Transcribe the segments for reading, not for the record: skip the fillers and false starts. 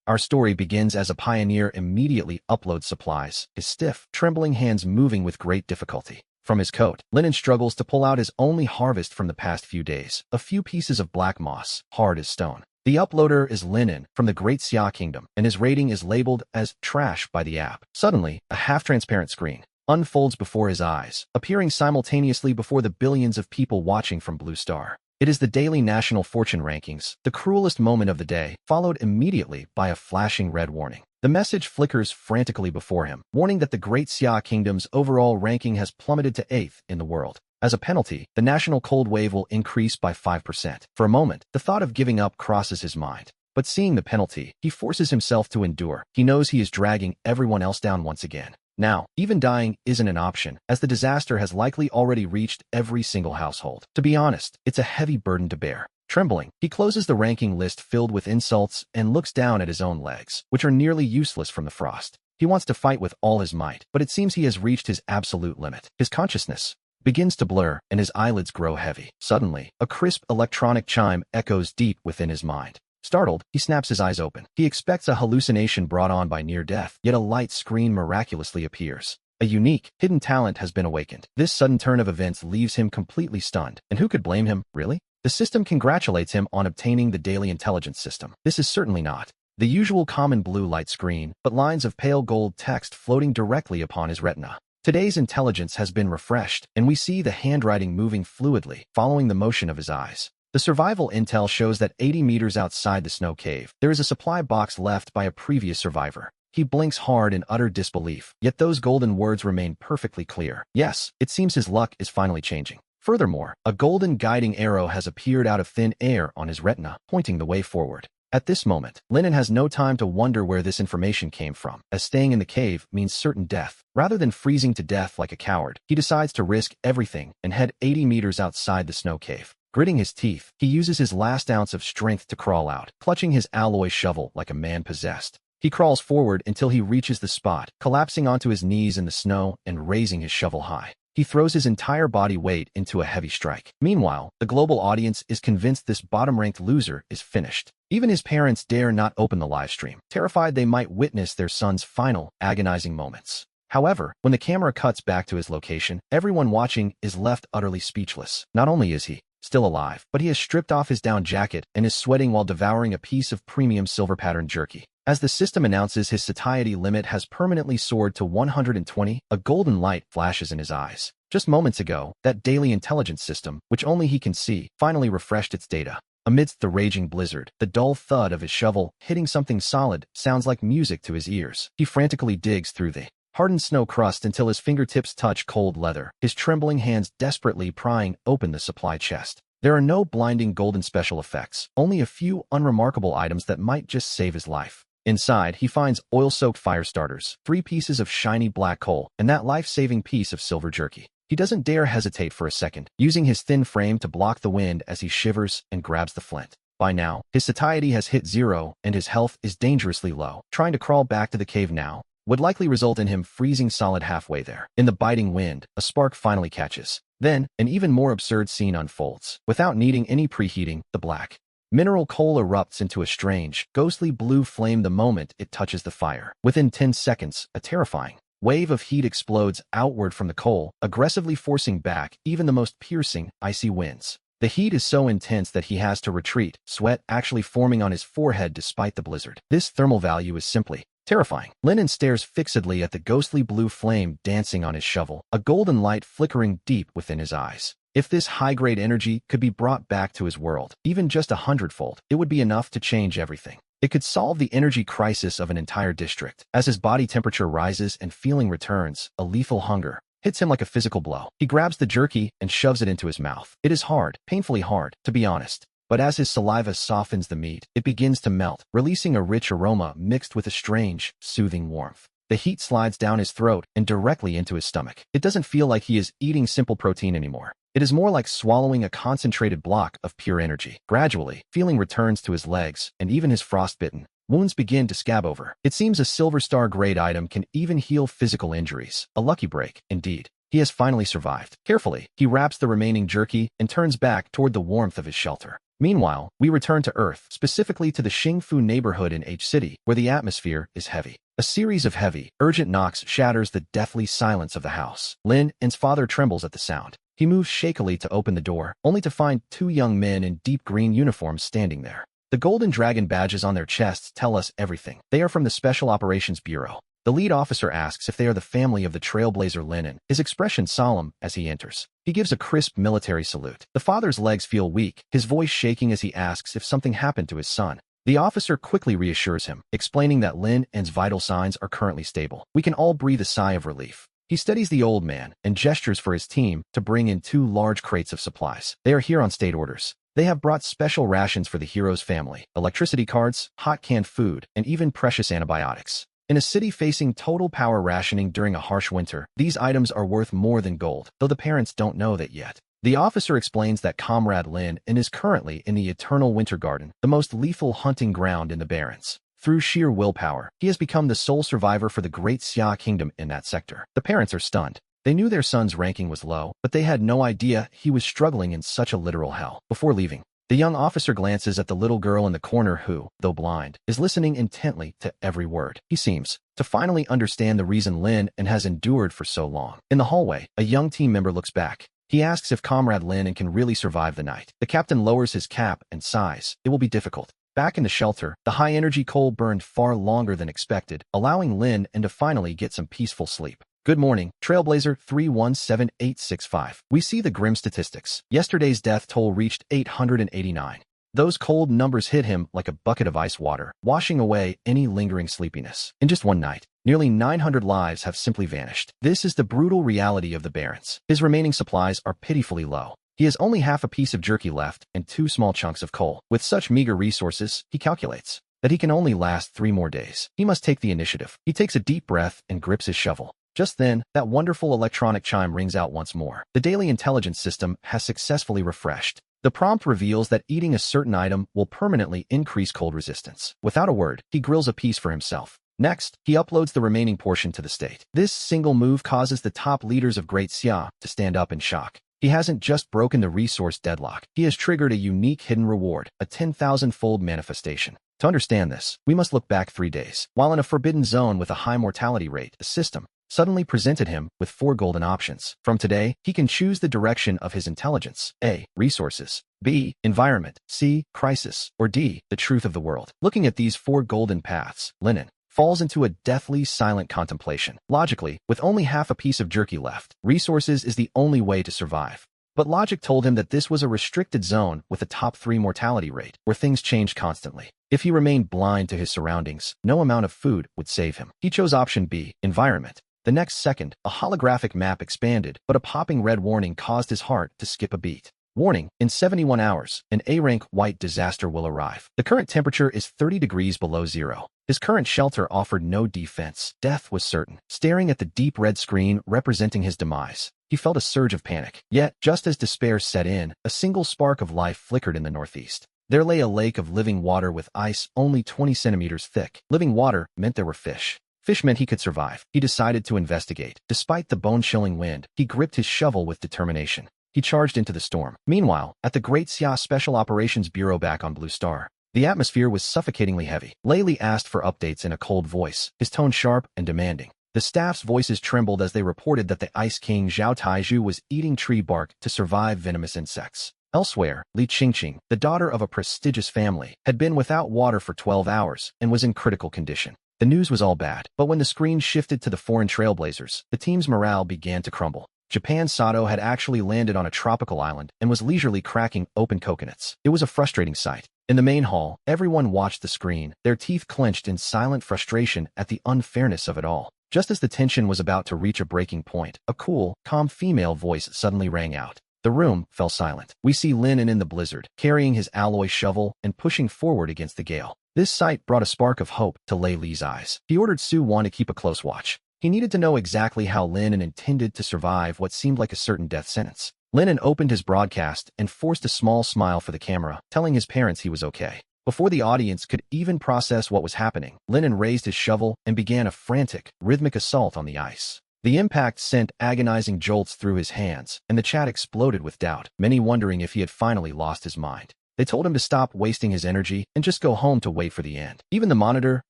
Our story begins as a pioneer immediately uploads supplies, his stiff, trembling hands moving with great difficulty. From his coat, Lennon struggles to pull out his only harvest from the past few days, a few pieces of black moss, hard as stone. The uploader is Lennon from the Great Xia Kingdom, and his rating is labeled as trash by the app. Suddenly, a half-transparent screen unfolds before his eyes, appearing simultaneously before the billions of people watching from Blue Star. It is the daily national fortune rankings, the cruelest moment of the day, followed immediately by a flashing red warning. The message flickers frantically before him, warning that the Great Xia Kingdom's overall ranking has plummeted to 8th in the world. As a penalty, the national cold wave will increase by 5%. For a moment, the thought of giving up crosses his mind. But seeing the penalty, he forces himself to endure. He knows he is dragging everyone else down once again. Now, even dying isn't an option, as the disaster has likely already reached every single household. To be honest, it's a heavy burden to bear. Trembling, he closes the ranking list filled with insults and looks down at his own legs, which are nearly useless from the frost. He wants to fight with all his might, but it seems he has reached his absolute limit. His consciousness begins to blur, and his eyelids grow heavy. Suddenly, a crisp electronic chime echoes deep within his mind. Startled, he snaps his eyes open. He expects a hallucination brought on by near death, yet a light screen miraculously appears. A unique, hidden talent has been awakened. This sudden turn of events leaves him completely stunned. And who could blame him, really? The system congratulates him on obtaining the daily intelligence system. This is certainly not the usual common blue light screen, but lines of pale gold text floating directly upon his retina. Today's intelligence has been refreshed, and we see the handwriting moving fluidly, following the motion of his eyes. The survival intel shows that 80 meters outside the snow cave, there is a supply box left by a previous survivor. He blinks hard in utter disbelief, yet those golden words remain perfectly clear. Yes, it seems his luck is finally changing. Furthermore, a golden guiding arrow has appeared out of thin air on his retina, pointing the way forward. At this moment, Lennon has no time to wonder where this information came from, as staying in the cave means certain death. Rather than freezing to death like a coward, he decides to risk everything and head 80 meters outside the snow cave. Gritting his teeth, he uses his last ounce of strength to crawl out, clutching his alloy shovel like a man possessed. He crawls forward until he reaches the spot, collapsing onto his knees in the snow and raising his shovel high. He throws his entire body weight into a heavy strike. Meanwhile, the global audience is convinced this bottom-ranked loser is finished. Even his parents dare not open the live stream, terrified they might witness their son's final, agonizing moments. However, when the camera cuts back to his location, everyone watching is left utterly speechless. Not only is he still alive, but he has stripped off his down jacket and is sweating while devouring a piece of premium silver-patterned jerky. As the system announces his satiety limit has permanently soared to 120, a golden light flashes in his eyes. Just moments ago, that daily intelligence system, which only he can see, finally refreshed its data. Amidst the raging blizzard, the dull thud of his shovel hitting something solid sounds like music to his ears. He frantically digs through the hardened snow crust until his fingertips touch cold leather, his trembling hands desperately prying open the supply chest. There are no blinding golden special effects, only a few unremarkable items that might just save his life. Inside, he finds oil-soaked fire starters, 3 pieces of shiny black coal, and that life-saving piece of silver jerky. He doesn't dare hesitate for a second, using his thin frame to block the wind as he shivers and grabs the flint. By now, his satiety has hit 0, and his health is dangerously low. Trying to crawl back to the cave now would likely result in him freezing solid halfway there. In the biting wind, a spark finally catches. Then, an even more absurd scene unfolds. Without needing any preheating, the black mineral coal erupts into a strange, ghostly blue flame the moment it touches the fire. Within 10 seconds, a terrifying wave of heat explodes outward from the coal, aggressively forcing back even the most piercing, icy winds. The heat is so intense that he has to retreat, sweat actually forming on his forehead despite the blizzard. This thermal value is simply terrifying. Lennon stares fixedly at the ghostly blue flame dancing on his shovel, a golden light flickering deep within his eyes. If this high-grade energy could be brought back to his world, even just 100-fold, it would be enough to change everything. It could solve the energy crisis of an entire district. As his body temperature rises and feeling returns, a lethal hunger hits him like a physical blow. He grabs the jerky and shoves it into his mouth. It is hard, painfully hard, to be honest. But as his saliva softens the meat, it begins to melt, releasing a rich aroma mixed with a strange, soothing warmth. The heat slides down his throat and directly into his stomach. It doesn't feel like he is eating simple protein anymore. It is more like swallowing a concentrated block of pure energy. Gradually, feeling returns to his legs, and even his frostbitten wounds begin to scab over. It seems a Silver Star grade item can even heal physical injuries. A lucky break, indeed. He has finally survived. Carefully, he wraps the remaining jerky and turns back toward the warmth of his shelter. Meanwhile, we return to Earth, specifically to the Xingfu neighborhood in H-City, where the atmosphere is heavy. A series of heavy, urgent knocks shatters the deathly silence of the house. Lin's father trembles at the sound. He moves shakily to open the door, only to find two young men in deep green uniforms standing there. The golden dragon badges on their chests tell us everything. They are from the Special Operations Bureau. The lead officer asks if they are the family of the trailblazer Linen, his expression solemn as he enters. He gives a crisp military salute. The father's legs feel weak, his voice shaking as he asks if something happened to his son. The officer quickly reassures him, explaining that Lin's vital signs are currently stable. We can all breathe a sigh of relief. He steadies the old man and gestures for his team to bring in 2 large crates of supplies. They are here on state orders. They have brought special rations for the hero's family, electricity cards, hot canned food, and even precious antibiotics. In a city facing total power rationing during a harsh winter, these items are worth more than gold, though the parents don't know that yet. The officer explains that Comrade Lin is currently in the Eternal Winter Garden, the most lethal hunting ground in the Barrens. Through sheer willpower, he has become the sole survivor for the Great Xia Kingdom in that sector. The parents are stunned. They knew their son's ranking was low, but they had no idea he was struggling in such a literal hell. Before leaving, the young officer glances at the little girl in the corner who, though blind, is listening intently to every word. He seems to finally understand the reason Lin has endured for so long. In the hallway, a young team member looks back. He asks if Comrade Lin can really survive the night. The captain lowers his cap and sighs. It will be difficult. Back in the shelter, the high-energy coal burned far longer than expected, allowing Lin to finally get some peaceful sleep. Good morning, Trailblazer 317865. We see the grim statistics. Yesterday's death toll reached 889. Those cold numbers hit him like a bucket of ice water, washing away any lingering sleepiness. In just one night, nearly 900 lives have simply vanished. This is the brutal reality of the Barrens. His remaining supplies are pitifully low. He has only half a piece of jerky left and 2 small chunks of coal. With such meager resources, he calculates that he can only last 3 more days. He must take the initiative. He takes a deep breath and grips his shovel. Just then, that wonderful electronic chime rings out once more. The daily intelligence system has successfully refreshed. The prompt reveals that eating a certain item will permanently increase cold resistance. Without a word, he grills a piece for himself. Next, he uploads the remaining portion to the state. This single move causes the top leaders of Great Xia to stand up in shock. He hasn't just broken the resource deadlock. He has triggered a unique hidden reward, a 10,000-fold manifestation. To understand this, we must look back 3 days. While in a forbidden zone with a high mortality rate, the system suddenly presented him with 4 golden options. From today, he can choose the direction of his intelligence. A. Resources. B. Environment. C. Crisis. Or D. The truth of the world. Looking at these 4 golden paths, Linen falls into a deathly silent contemplation. Logically, with only half a piece of jerky left, resources is the only way to survive. But logic told him that this was a restricted zone with a top 3 mortality rate, where things changed constantly. If he remained blind to his surroundings, no amount of food would save him. He chose option B. Environment. The next second, a holographic map expanded, but a popping red warning caused his heart to skip a beat. Warning, in 71 hours, an A-rank white disaster will arrive. The current temperature is 30 degrees below zero. His current shelter offered no defense. Death was certain. Staring at the deep red screen representing his demise, he felt a surge of panic. Yet, just as despair set in, a single spark of life flickered in the northeast. There lay a lake of living water with ice only 20 centimeters thick. Living water meant there were fish. Fish meant he could survive. He decided to investigate. Despite the bone-chilling wind, he gripped his shovel with determination. He charged into the storm. Meanwhile, at the Great Xia Special Operations Bureau back on Blue Star, the atmosphere was suffocatingly heavy. Layli asked for updates in a cold voice, his tone sharp and demanding. The staff's voices trembled as they reported that the Ice King Zhao Taizhu was eating tree bark to survive venomous insects. Elsewhere, Li Qingqing, the daughter of a prestigious family, had been without water for 12 hours and was in critical condition. The news was all bad, but when the screen shifted to the foreign trailblazers, the team's morale began to crumble. Japan Sato had actually landed on a tropical island and was leisurely cracking open coconuts. It was a frustrating sight. In the main hall, everyone watched the screen, their teeth clenched in silent frustration at the unfairness of it all. Just as the tension was about to reach a breaking point, a cool, calm female voice suddenly rang out. The room fell silent. We see Lin in the blizzard, carrying his alloy shovel and pushing forward against the gale. This sight brought a spark of hope to Lei Li's eyes. He ordered Su Wan to keep a close watch. He needed to know exactly how Lin intended to survive what seemed like a certain death sentence. Lin opened his broadcast and forced a small smile for the camera, telling his parents he was okay. Before the audience could even process what was happening, Lin raised his shovel and began a frantic, rhythmic assault on the ice. The impact sent agonizing jolts through his hands, and the chat exploded with doubt, many wondering if he had finally lost his mind. They told him to stop wasting his energy and just go home to wait for the end. Even the monitor,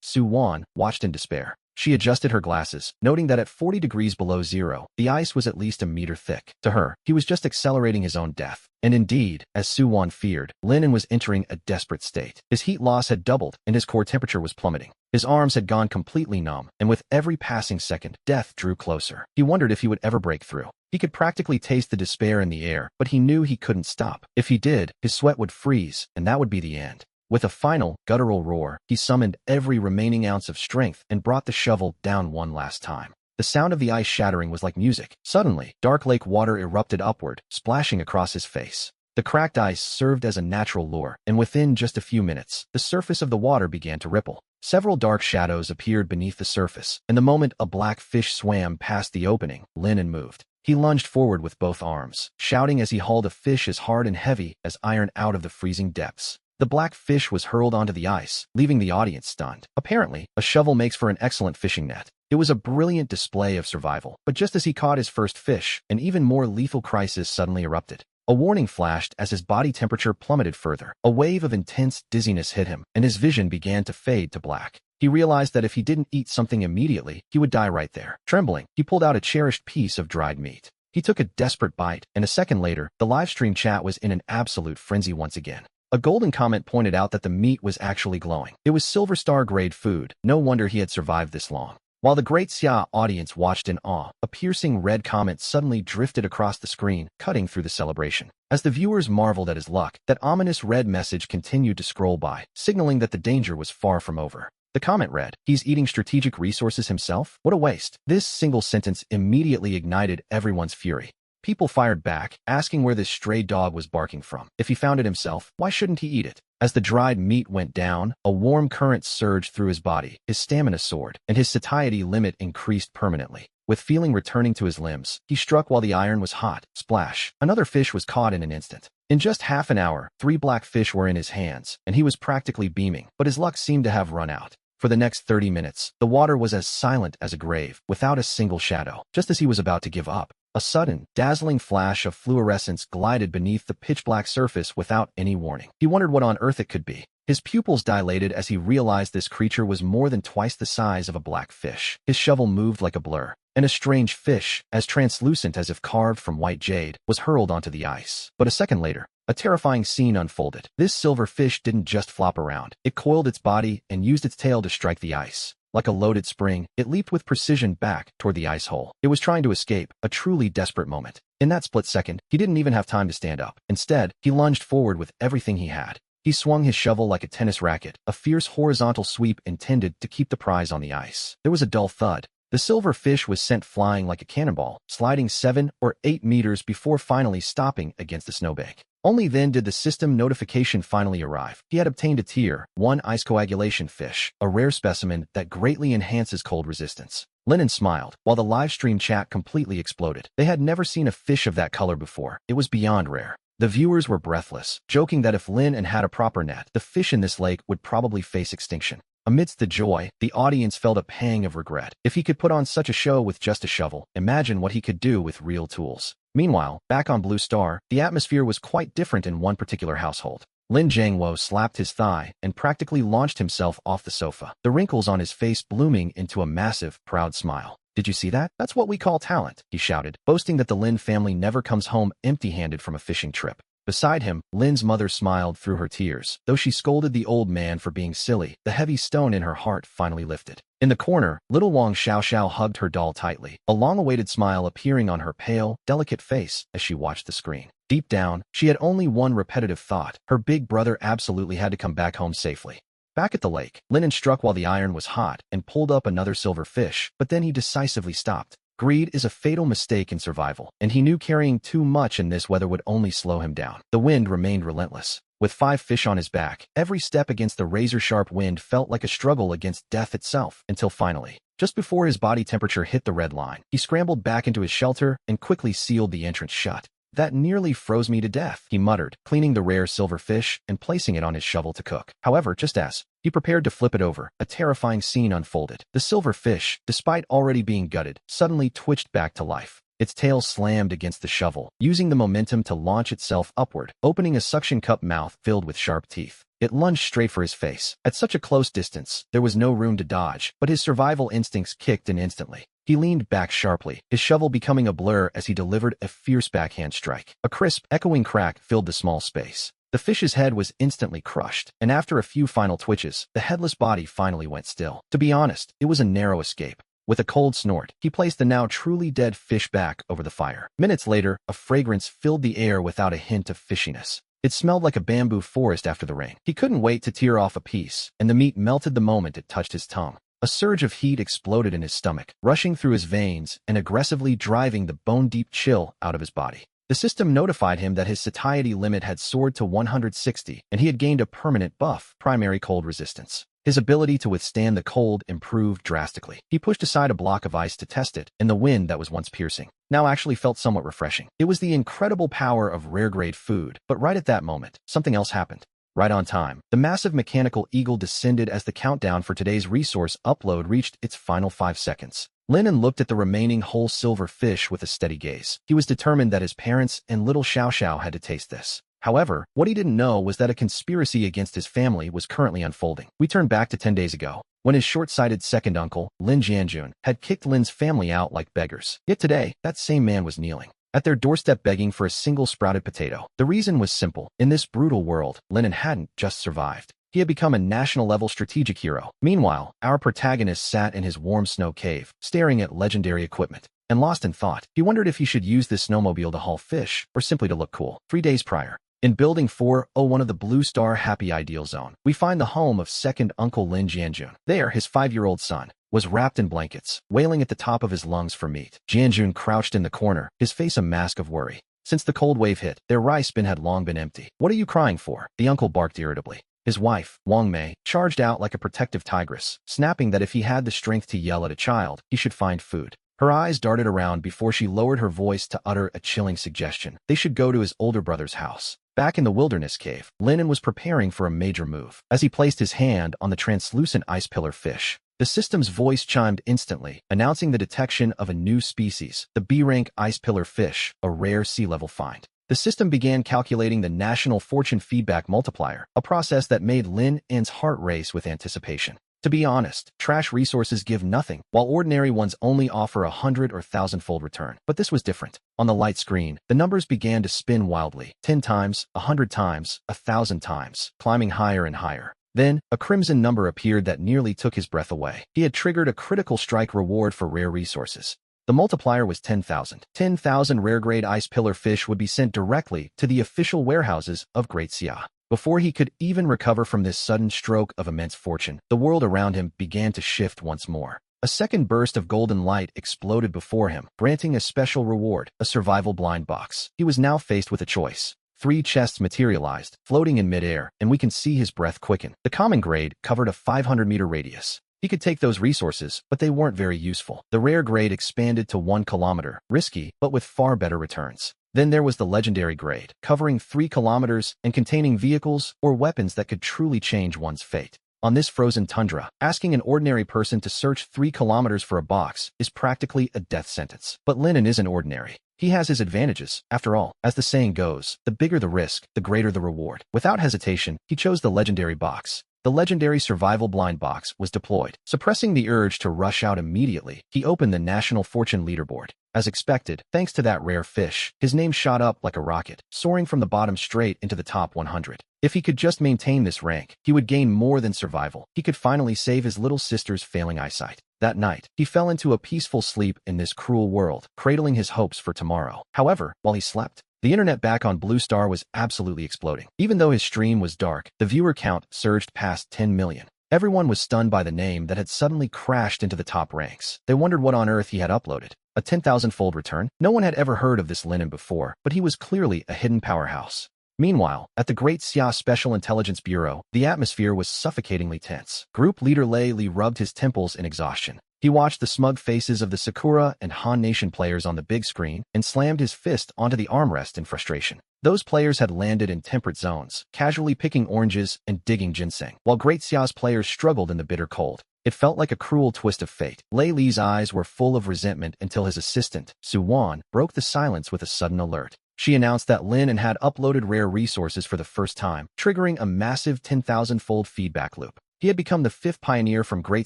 Su-won, watched in despair. She adjusted her glasses, noting that at 40 degrees below zero, the ice was at least a meter thick. To her, he was just accelerating his own death. And indeed, as Su-won feared, Linen was entering a desperate state. His heat loss had doubled, and his core temperature was plummeting. His arms had gone completely numb, and with every passing second, death drew closer. He wondered if he would ever break through. He could practically taste the despair in the air, but he knew he couldn't stop. If he did, his sweat would freeze, and that would be the end. With a final, guttural roar, he summoned every remaining ounce of strength and brought the shovel down one last time. The sound of the ice shattering was like music. Suddenly, dark lake water erupted upward, splashing across his face. The cracked ice served as a natural lure, and within just a few minutes, the surface of the water began to ripple. Several dark shadows appeared beneath the surface, and the moment a black fish swam past the opening, Linen moved. He lunged forward with both arms, shouting as he hauled a fish as hard and heavy as iron out of the freezing depths. The black fish was hurled onto the ice, leaving the audience stunned. Apparently, a shovel makes for an excellent fishing net. It was a brilliant display of survival, but just as he caught his first fish, an even more lethal crisis suddenly erupted. A warning flashed as his body temperature plummeted further. A wave of intense dizziness hit him, and his vision began to fade to black. He realized that if he didn't eat something immediately, he would die right there. Trembling, he pulled out a cherished piece of dried meat. He took a desperate bite, and a second later, the livestream chat was in an absolute frenzy once again. A golden comment pointed out that the meat was actually glowing. It was Silver Star-grade food. No wonder he had survived this long. While the Great Xia audience watched in awe, a piercing red comment suddenly drifted across the screen, cutting through the celebration. As the viewers marveled at his luck, that ominous red message continued to scroll by, signaling that the danger was far from over. The comment read, "He's eating strategic resources himself? What a waste." This single sentence immediately ignited everyone's fury. People fired back, asking where this stray dog was barking from. If he found it himself, why shouldn't he eat it? As the dried meat went down, a warm current surged through his body, his stamina soared, and his satiety limit increased permanently. With feeling returning to his limbs, he struck while the iron was hot. Splash! Another fish was caught in an instant. In just half an hour, 3 black fish were in his hands, and he was practically beaming, but his luck seemed to have run out. For the next 30 minutes, the water was as silent as a grave, without a single shadow. Just as he was about to give up, a sudden, dazzling flash of fluorescence glided beneath the pitch-black surface without any warning. He wondered what on earth it could be. His pupils dilated as he realized this creature was more than twice the size of a black fish. His shovel moved like a blur, and a strange fish, as translucent as if carved from white jade, was hurled onto the ice. But a second later, a terrifying scene unfolded. This silver fish didn't just flop around. It coiled its body and used its tail to strike the ice. Like a loaded spring, it leaped with precision back toward the ice hole. It was trying to escape, a truly desperate moment. In that split second, he didn't even have time to stand up. Instead, he lunged forward with everything he had. He swung his shovel like a tennis racket, a fierce horizontal sweep intended to keep the prize on the ice. There was a dull thud. The silver fish was sent flying like a cannonball, sliding 7 or 8 meters before finally stopping against the snowbank. Only then did the system notification finally arrive. He had obtained a Tier 1 ice coagulation fish, a rare specimen that greatly enhances cold resistance. Lennon smiled, while the livestream chat completely exploded. They had never seen a fish of that color before. It was beyond rare. The viewers were breathless, joking that if Lin and had a proper net, the fish in this lake would probably face extinction. Amidst the joy, the audience felt a pang of regret. If he could put on such a show with just a shovel, imagine what he could do with real tools. Meanwhile, back on Blue Star, the atmosphere was quite different in one particular household. Lin Jiangwo slapped his thigh and practically launched himself off the sofa, the wrinkles on his face blooming into a massive, proud smile. "Did you see that? That's what we call talent," he shouted, boasting that the Lin family never comes home empty-handed from a fishing trip. Beside him, Lin's mother smiled through her tears. Though she scolded the old man for being silly, the heavy stone in her heart finally lifted. In the corner, little Wang Xiaoxiao hugged her doll tightly, a long-awaited smile appearing on her pale, delicate face as she watched the screen. Deep down, she had only one repetitive thought. Her big brother absolutely had to come back home safely. Back at the lake, Lennon struck while the iron was hot and pulled up another silver fish, but then he decisively stopped. Greed is a fatal mistake in survival, and he knew carrying too much in this weather would only slow him down. The wind remained relentless. With 5 fish on his back, every step against the razor-sharp wind felt like a struggle against death itself, until finally, just before his body temperature hit the red line, he scrambled back into his shelter and quickly sealed the entrance shut. "That nearly froze me to death," he muttered, cleaning the rare silver fish and placing it on his shovel to cook. However, just as he prepared to flip it over, a terrifying scene unfolded. The silver fish, despite already being gutted, suddenly twitched back to life. Its tail slammed against the shovel, using the momentum to launch itself upward, opening a suction cup mouth filled with sharp teeth. It lunged straight for his face. At such a close distance, there was no room to dodge, but his survival instincts kicked in instantly. He leaned back sharply, his shovel becoming a blur as he delivered a fierce backhand strike. A crisp, echoing crack filled the small space. The fish's head was instantly crushed, and after a few final twitches, the headless body finally went still. To be honest, it was a narrow escape. With a cold snort, he placed the now truly dead fish back over the fire. Minutes later, a fragrance filled the air without a hint of fishiness. It smelled like a bamboo forest after the rain. He couldn't wait to tear off a piece, and the meat melted the moment it touched his tongue. A surge of heat exploded in his stomach, rushing through his veins and aggressively driving the bone-deep chill out of his body. The system notified him that his satiety limit had soared to 160, and he had gained a permanent buff, primary cold resistance. His ability to withstand the cold improved drastically. He pushed aside a block of ice to test it, and the wind that was once piercing now actually felt somewhat refreshing. It was the incredible power of rare-grade food, but right at that moment, something else happened. Right on time, the massive mechanical eagle descended as the countdown for today's resource upload reached its final 5 seconds. Lennon looked at the remaining whole silver fish with a steady gaze. He was determined that his parents and little Xiao Xiao had to taste this. However, what he didn't know was that a conspiracy against his family was currently unfolding. We turn back to 10 days ago, when his short-sighted second uncle, Lin Jianjun, had kicked Lin's family out like beggars. Yet today, that same man was kneeling at their doorstep begging for a single sprouted potato. The reason was simple. In this brutal world, Lennon hadn't just survived. He had become a national-level strategic hero. Meanwhile, our protagonist sat in his warm snow cave, staring at legendary equipment. And lost in thought, he wondered if he should use this snowmobile to haul fish, or simply to look cool. 3 days prior, in Building 401 of the Blue Star Happy Ideal Zone, we find the home of second Uncle Lin Jianjun. There, his 5-year-old son was wrapped in blankets, wailing at the top of his lungs for meat. Jianjun crouched in the corner, his face a mask of worry. Since the cold wave hit, their rice bin had long been empty. "What are you crying for?" the uncle barked irritably. His wife, Wang Mei, charged out like a protective tigress, snapping that if he had the strength to yell at a child, he should find food. Her eyes darted around before she lowered her voice to utter a chilling suggestion. They should go to his older brother's house. Back in the wilderness cave, Lennon was preparing for a major move. As he placed his hand on the translucent ice pillar fish, the system's voice chimed instantly, announcing the detection of a new species, the B-rank ice pillar fish, a rare sea-level find. The system began calculating the national fortune feedback multiplier, a process that made Lin N's heart race with anticipation. To be honest, trash resources give nothing, while ordinary ones only offer 100 or 1,000-fold return. But this was different. On the light screen, the numbers began to spin wildly, 10 times, 100 times, 1,000 times, climbing higher and higher. Then, a crimson number appeared that nearly took his breath away. He had triggered a critical strike reward for rare resources. The multiplier was 10,000. 10,000 rare-grade ice pillar fish would be sent directly to the official warehouses of Great Xia. Before he could even recover from this sudden stroke of immense fortune, the world around him began to shift once more. A second burst of golden light exploded before him, granting a special reward, a survival blind box. He was now faced with a choice. 3 chests materialized, floating in midair, and we can see his breath quicken. The common grade covered a 500-meter radius. He could take those resources, but they weren't very useful. The rare grade expanded to 1 kilometer, risky, but with far better returns. Then there was the legendary grade, covering 3 kilometers and containing vehicles or weapons that could truly change one's fate. On this frozen tundra, asking an ordinary person to search 3 kilometers for a box is practically a death sentence. But Lennon isn't ordinary. He has his advantages. After all, as the saying goes, the bigger the risk, the greater the reward. Without hesitation, he chose the legendary box. The legendary survival blind box was deployed. Suppressing the urge to rush out immediately, he opened the National Fortune leaderboard. As expected, thanks to that rare fish, his name shot up like a rocket, soaring from the bottom straight into the top 100. If he could just maintain this rank, he would gain more than survival. He could finally save his little sister's failing eyesight. That night, he fell into a peaceful sleep in this cruel world, cradling his hopes for tomorrow. However, while he slept, the internet back on Blue Star was absolutely exploding. Even though his stream was dark, the viewer count surged past 10 million. Everyone was stunned by the name that had suddenly crashed into the top ranks. They wondered what on earth he had uploaded. A 10,000-fold return? No one had ever heard of this Lennon before, but he was clearly a hidden powerhouse. Meanwhile, at the Great Xia Special Intelligence Bureau, the atmosphere was suffocatingly tense. Group leader Lei Li rubbed his temples in exhaustion. He watched the smug faces of the Sakura and Han Nation players on the big screen and slammed his fist onto the armrest in frustration. Those players had landed in temperate zones, casually picking oranges and digging ginseng, while Great Xia's players struggled in the bitter cold. It felt like a cruel twist of fate. Lei Li's eyes were full of resentment until his assistant, Su Wan, broke the silence with a sudden alert. She announced that Lin had uploaded rare resources for the first time, triggering a massive 10,000-fold feedback loop. He had become the 5th pioneer from Great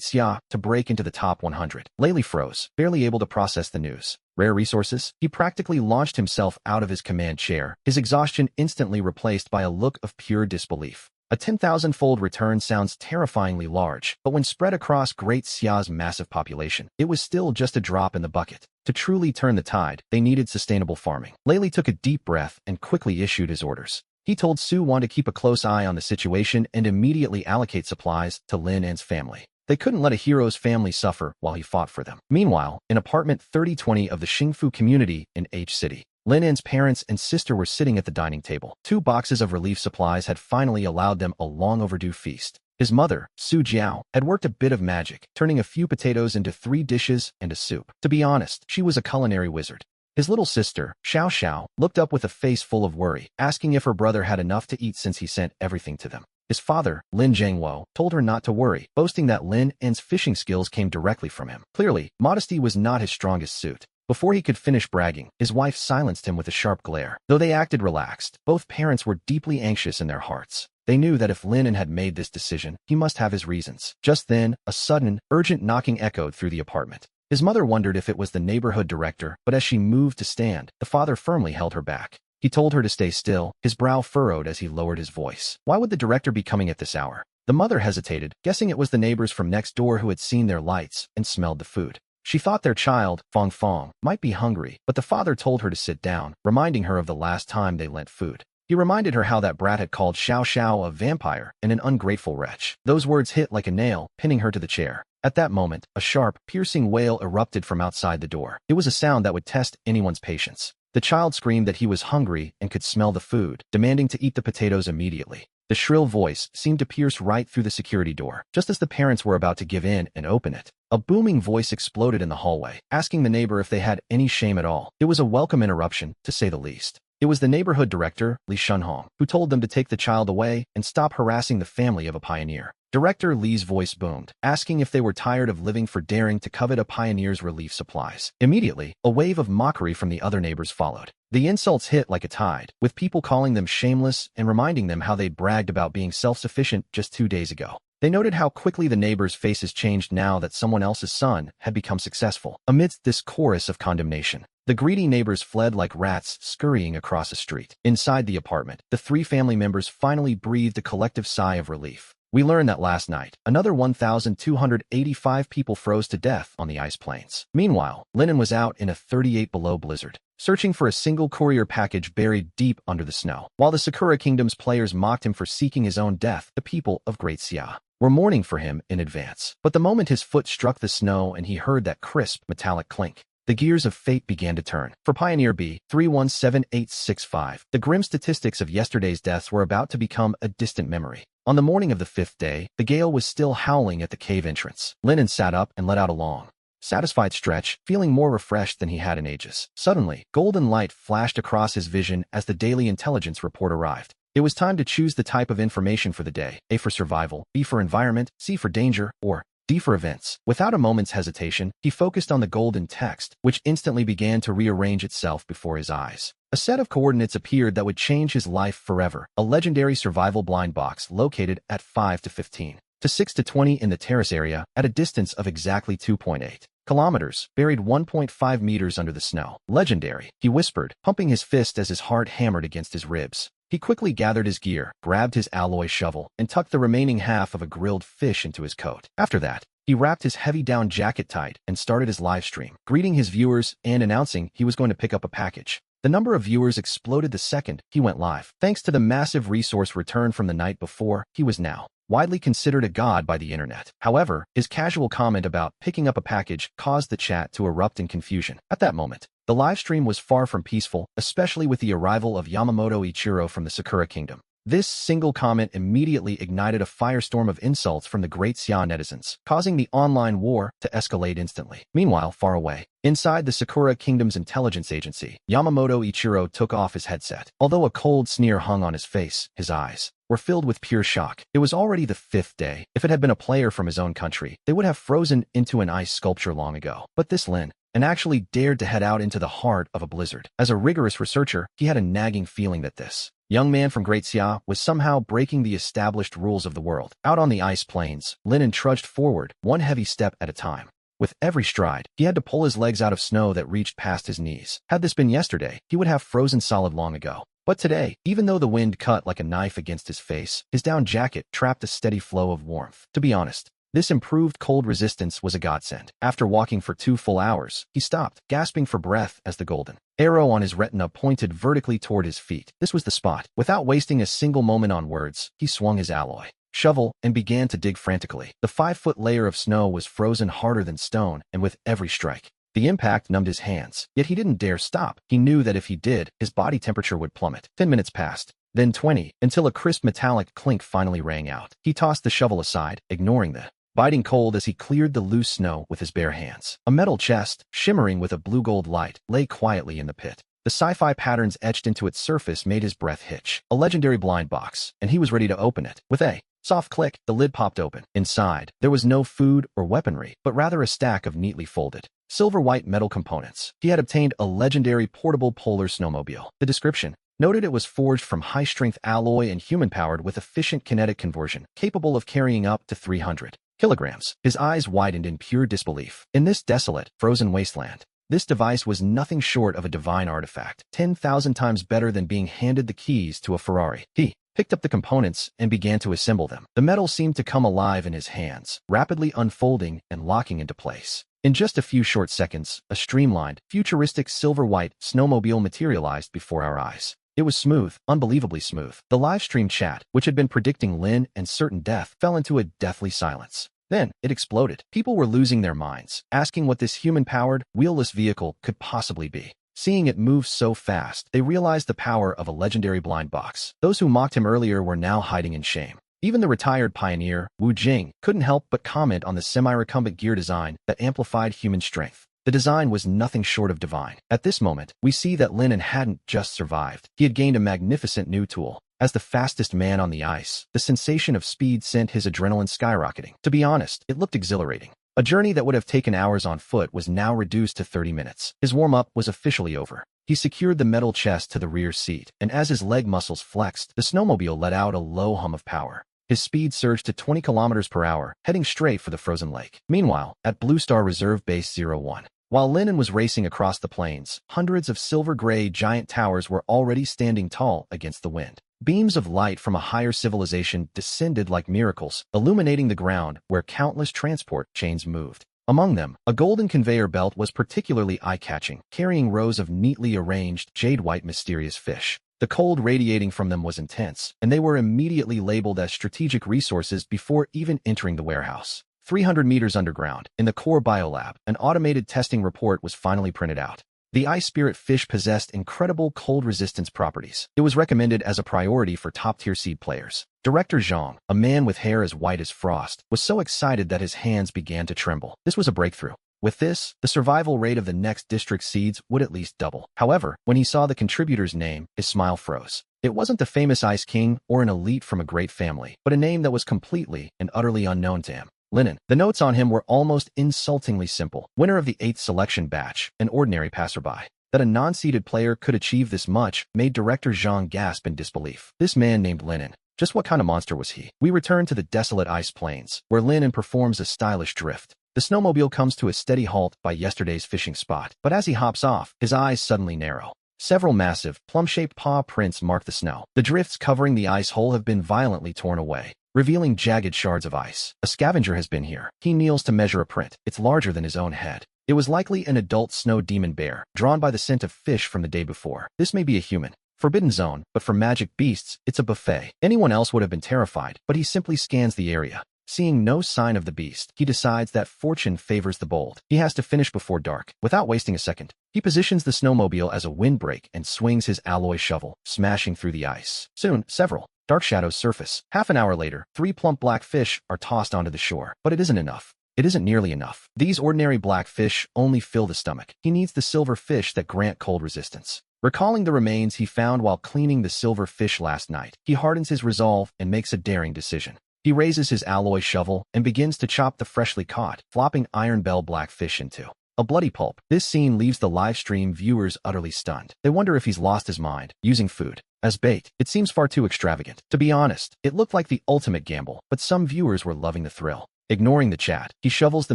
Xia to break into the top 100. Lei Li froze, barely able to process the news. Rare resources? He practically launched himself out of his command chair, his exhaustion instantly replaced by a look of pure disbelief. A 10,000-fold return sounds terrifyingly large, but when spread across Great Xia's massive population, it was still just a drop in the bucket. To truly turn the tide, they needed sustainable farming. Lei Li took a deep breath and quickly issued his orders. He told Su Wan to keep a close eye on the situation and immediately allocate supplies to Lin An's family. They couldn't let a hero's family suffer while he fought for them. Meanwhile, in apartment 3020 of the Xingfu community in H City, Lin An's parents and sister were sitting at the dining table. 2 boxes of relief supplies had finally allowed them a long overdue feast. His mother, Su Jiao, had worked a bit of magic, turning a few potatoes into 3 dishes and a soup. To be honest, she was a culinary wizard. His little sister, Xiao Xiao, looked up with a face full of worry, asking if her brother had enough to eat since he sent everything to them. His father, Lin Zhangwo, told her not to worry, boasting that Lin An's fishing skills came directly from him. Clearly, modesty was not his strongest suit. Before he could finish bragging, his wife silenced him with a sharp glare. Though they acted relaxed, both parents were deeply anxious in their hearts. They knew that if Lin had made this decision, he must have his reasons. Just then, a sudden, urgent knocking echoed through the apartment. His mother wondered if it was the neighborhood director, but as she moved to stand, the father firmly held her back. He told her to stay still, his brow furrowed as he lowered his voice. Why would the director be coming at this hour? The mother hesitated, guessing it was the neighbors from next door who had seen their lights and smelled the food. She thought their child, Fong Fong, might be hungry, but the father told her to sit down, reminding her of the last time they lent food. He reminded her how that brat had called Xiao Xiao a vampire and an ungrateful wretch. Those words hit like a nail, pinning her to the chair. At that moment, a sharp, piercing wail erupted from outside the door. It was a sound that would test anyone's patience. The child screamed that he was hungry and could smell the food, demanding to eat the potatoes immediately. The shrill voice seemed to pierce right through the security door, just as the parents were about to give in and open it. A booming voice exploded in the hallway, asking the neighbor if they had any shame at all. It was a welcome interruption, to say the least. It was the neighborhood director, Li Shunhong, who told them to take the child away and stop harassing the family of a pioneer. Director Li's voice boomed, asking if they were tired of living for daring to covet a pioneer's relief supplies. Immediately, a wave of mockery from the other neighbors followed. The insults hit like a tide, with people calling them shameless and reminding them how they'd bragged about being self-sufficient just 2 days ago. They noted how quickly the neighbors' faces changed now that someone else's son had become successful. Amidst this chorus of condemnation, the greedy neighbors fled like rats scurrying across a street. Inside the apartment, the 3 family members finally breathed a collective sigh of relief. We learned that last night, another 1,285 people froze to death on the ice plains. Meanwhile, Linen was out in a 38-below blizzard, searching for a single courier package buried deep under the snow. While the Sakura Kingdom's players mocked him for seeking his own death, the people of Great Xia were mourning for him in advance. But the moment his foot struck the snow and he heard that crisp, metallic clink, the gears of fate began to turn. For Pioneer B317865, the grim statistics of yesterday's deaths were about to become a distant memory. On the morning of the 5th day, the gale was still howling at the cave entrance. Lennon sat up and let out a long, satisfied stretch, feeling more refreshed than he had in ages. Suddenly, golden light flashed across his vision as the daily intelligence report arrived. It was time to choose the type of information for the day: A for survival, B for environment, C for danger, or D for events. Without a moment's hesitation, he focused on the golden text, which instantly began to rearrange itself before his eyes. A set of coordinates appeared that would change his life forever. A legendary survival blind box located at 5 to 15 to 6 to 20 in the terrace area at a distance of exactly 2.8 kilometers, buried 1.5 meters under the snow. Legendary, he whispered, pumping his fist as his heart hammered against his ribs. He quickly gathered his gear, grabbed his alloy shovel, and tucked the remaining half of a grilled fish into his coat. After that, he wrapped his heavy down jacket tight and started his live stream, greeting his viewers and announcing he was going to pick up a package. The number of viewers exploded the second he went live. Thanks to the massive resource return from the night before, he was now widely considered a god by the internet. However, his casual comment about picking up a package caused the chat to erupt in confusion. At that moment, the livestream was far from peaceful, especially with the arrival of Yamamoto Ichiro from the Sakura Kingdom. This single comment immediately ignited a firestorm of insults from the Great Xia netizens, causing the online war to escalate instantly. Meanwhile, far away, inside the Sakura Kingdom's intelligence agency, Yamamoto Ichiro took off his headset. Although a cold sneer hung on his face, his eyes were filled with pure shock. It was already the 5th day. If it had been a player from his own country, they would have frozen into an ice sculpture long ago. But this Lin, and actually dared to head out into the heart of a blizzard. As a rigorous researcher, he had a nagging feeling that this young man from Great Xia was somehow breaking the established rules of the world. Out on the ice plains, Linen trudged forward, one heavy step at a time. With every stride, he had to pull his legs out of snow that reached past his knees. Had this been yesterday, he would have frozen solid long ago. But today, even though the wind cut like a knife against his face, his down jacket trapped a steady flow of warmth. To be honest, this improved cold resistance was a godsend. After walking for 2 full hours, he stopped, gasping for breath as the golden arrow on his retina pointed vertically toward his feet. This was the spot. Without wasting a single moment on words, he swung his alloy shovel and began to dig frantically. The 5-foot layer of snow was frozen harder than stone, and with every strike, the impact numbed his hands. Yet he didn't dare stop. He knew that if he did, his body temperature would plummet. 10 minutes passed, then 20, until a crisp metallic clink finally rang out. He tossed the shovel aside, ignoring the biting cold as he cleared the loose snow with his bare hands. A metal chest, shimmering with a blue-gold light, lay quietly in the pit. The sci-fi patterns etched into its surface made his breath hitch. A legendary blind box, and he was ready to open it. With a soft click, the lid popped open. Inside, there was no food or weaponry, but rather a stack of neatly folded, silver-white metal components. He had obtained a legendary portable polar snowmobile. The description noted it was forged from high-strength alloy and human-powered with efficient kinetic conversion, capable of carrying up to 300 kilograms. His eyes widened in pure disbelief. In this desolate, frozen wasteland, this device was nothing short of a divine artifact, 10,000 times better than being handed the keys to a Ferrari. He picked up the components and began to assemble them. The metal seemed to come alive in his hands, rapidly unfolding and locking into place. In just a few short seconds, a streamlined, futuristic silver-white snowmobile materialized before our eyes. It was smooth, unbelievably smooth. The live stream chat, which had been predicting Lin and certain death, fell into a deathly silence. Then, it exploded. People were losing their minds, asking what this human-powered, wheelless vehicle could possibly be. Seeing it move so fast, they realized the power of a legendary blind box. Those who mocked him earlier were now hiding in shame. Even the retired pioneer, Wu Jing, couldn't help but comment on the semi-recumbent gear design that amplified human strength. The design was nothing short of divine. At this moment, we see that Linen hadn't just survived. He had gained a magnificent new tool. As the fastest man on the ice, the sensation of speed sent his adrenaline skyrocketing. To be honest, it looked exhilarating. A journey that would have taken hours on foot was now reduced to 30 minutes. His warm-up was officially over. He secured the metal chest to the rear seat, and as his leg muscles flexed, the snowmobile let out a low hum of power. His speed surged to 20 kilometers per hour, heading straight for the frozen lake. Meanwhile, at Blue Star Reserve Base 01, while Linen was racing across the plains, hundreds of silver-gray giant towers were already standing tall against the wind. Beams of light from a higher civilization descended like miracles, illuminating the ground where countless transport chains moved. Among them, a golden conveyor belt was particularly eye-catching, carrying rows of neatly arranged, jade-white mysterious fish. The cold radiating from them was intense, and they were immediately labeled as strategic resources before even entering the warehouse. 300 meters underground, in the core biolab, an automated testing report was finally printed out. The ice spirit fish possessed incredible cold resistance properties. It was recommended as a priority for top-tier seed players. Director Zhang, a man with hair as white as frost, was so excited that his hands began to tremble. This was a breakthrough. With this, the survival rate of the next district seeds would at least double. However, when he saw the contributor's name, his smile froze. It wasn't the famous Ice King or an elite from a great family, but a name that was completely and utterly unknown to him. Linen. The notes on him were almost insultingly simple. Winner of the 8th selection batch, an ordinary passerby. That a non-seeded player could achieve this much made Director Zhang gasp in disbelief. This man named Linen. Just what kind of monster was he? We return to the desolate ice plains, where Linen performs a stylish drift. The snowmobile comes to a steady halt by yesterday's fishing spot, but as he hops off, his eyes suddenly narrow. Several massive, plum-shaped paw prints mark the snow. The drifts covering the ice hole have been violently torn away, revealing jagged shards of ice. A scavenger has been here. He kneels to measure a print. It's larger than his own head. It was likely an adult snow demon bear, drawn by the scent of fish from the day before. This may be a human. Forbidden zone, but for magic beasts, it's a buffet. Anyone else would have been terrified, but he simply scans the area. Seeing no sign of the beast, he decides that fortune favors the bold. He has to finish before dark. Without wasting a second, he positions the snowmobile as a windbreak and swings his alloy shovel, smashing through the ice. Soon, several Dark shadows surface. Half an hour later, 3 plump black fish are tossed onto the shore. But it isn't enough. It isn't nearly enough. These ordinary black fish only fill the stomach. He needs the silver fish that grant cold resistance. Recalling the remains he found while cleaning the silver fish last night, he hardens his resolve and makes a daring decision. He raises his alloy shovel and begins to chop the freshly caught, flopping iron bell black fish into a bloody pulp. This scene leaves the livestream viewers utterly stunned. They wonder if he's lost his mind, using food as bait. It seems far too extravagant. To be honest, it looked like the ultimate gamble, but some viewers were loving the thrill. Ignoring the chat, he shovels the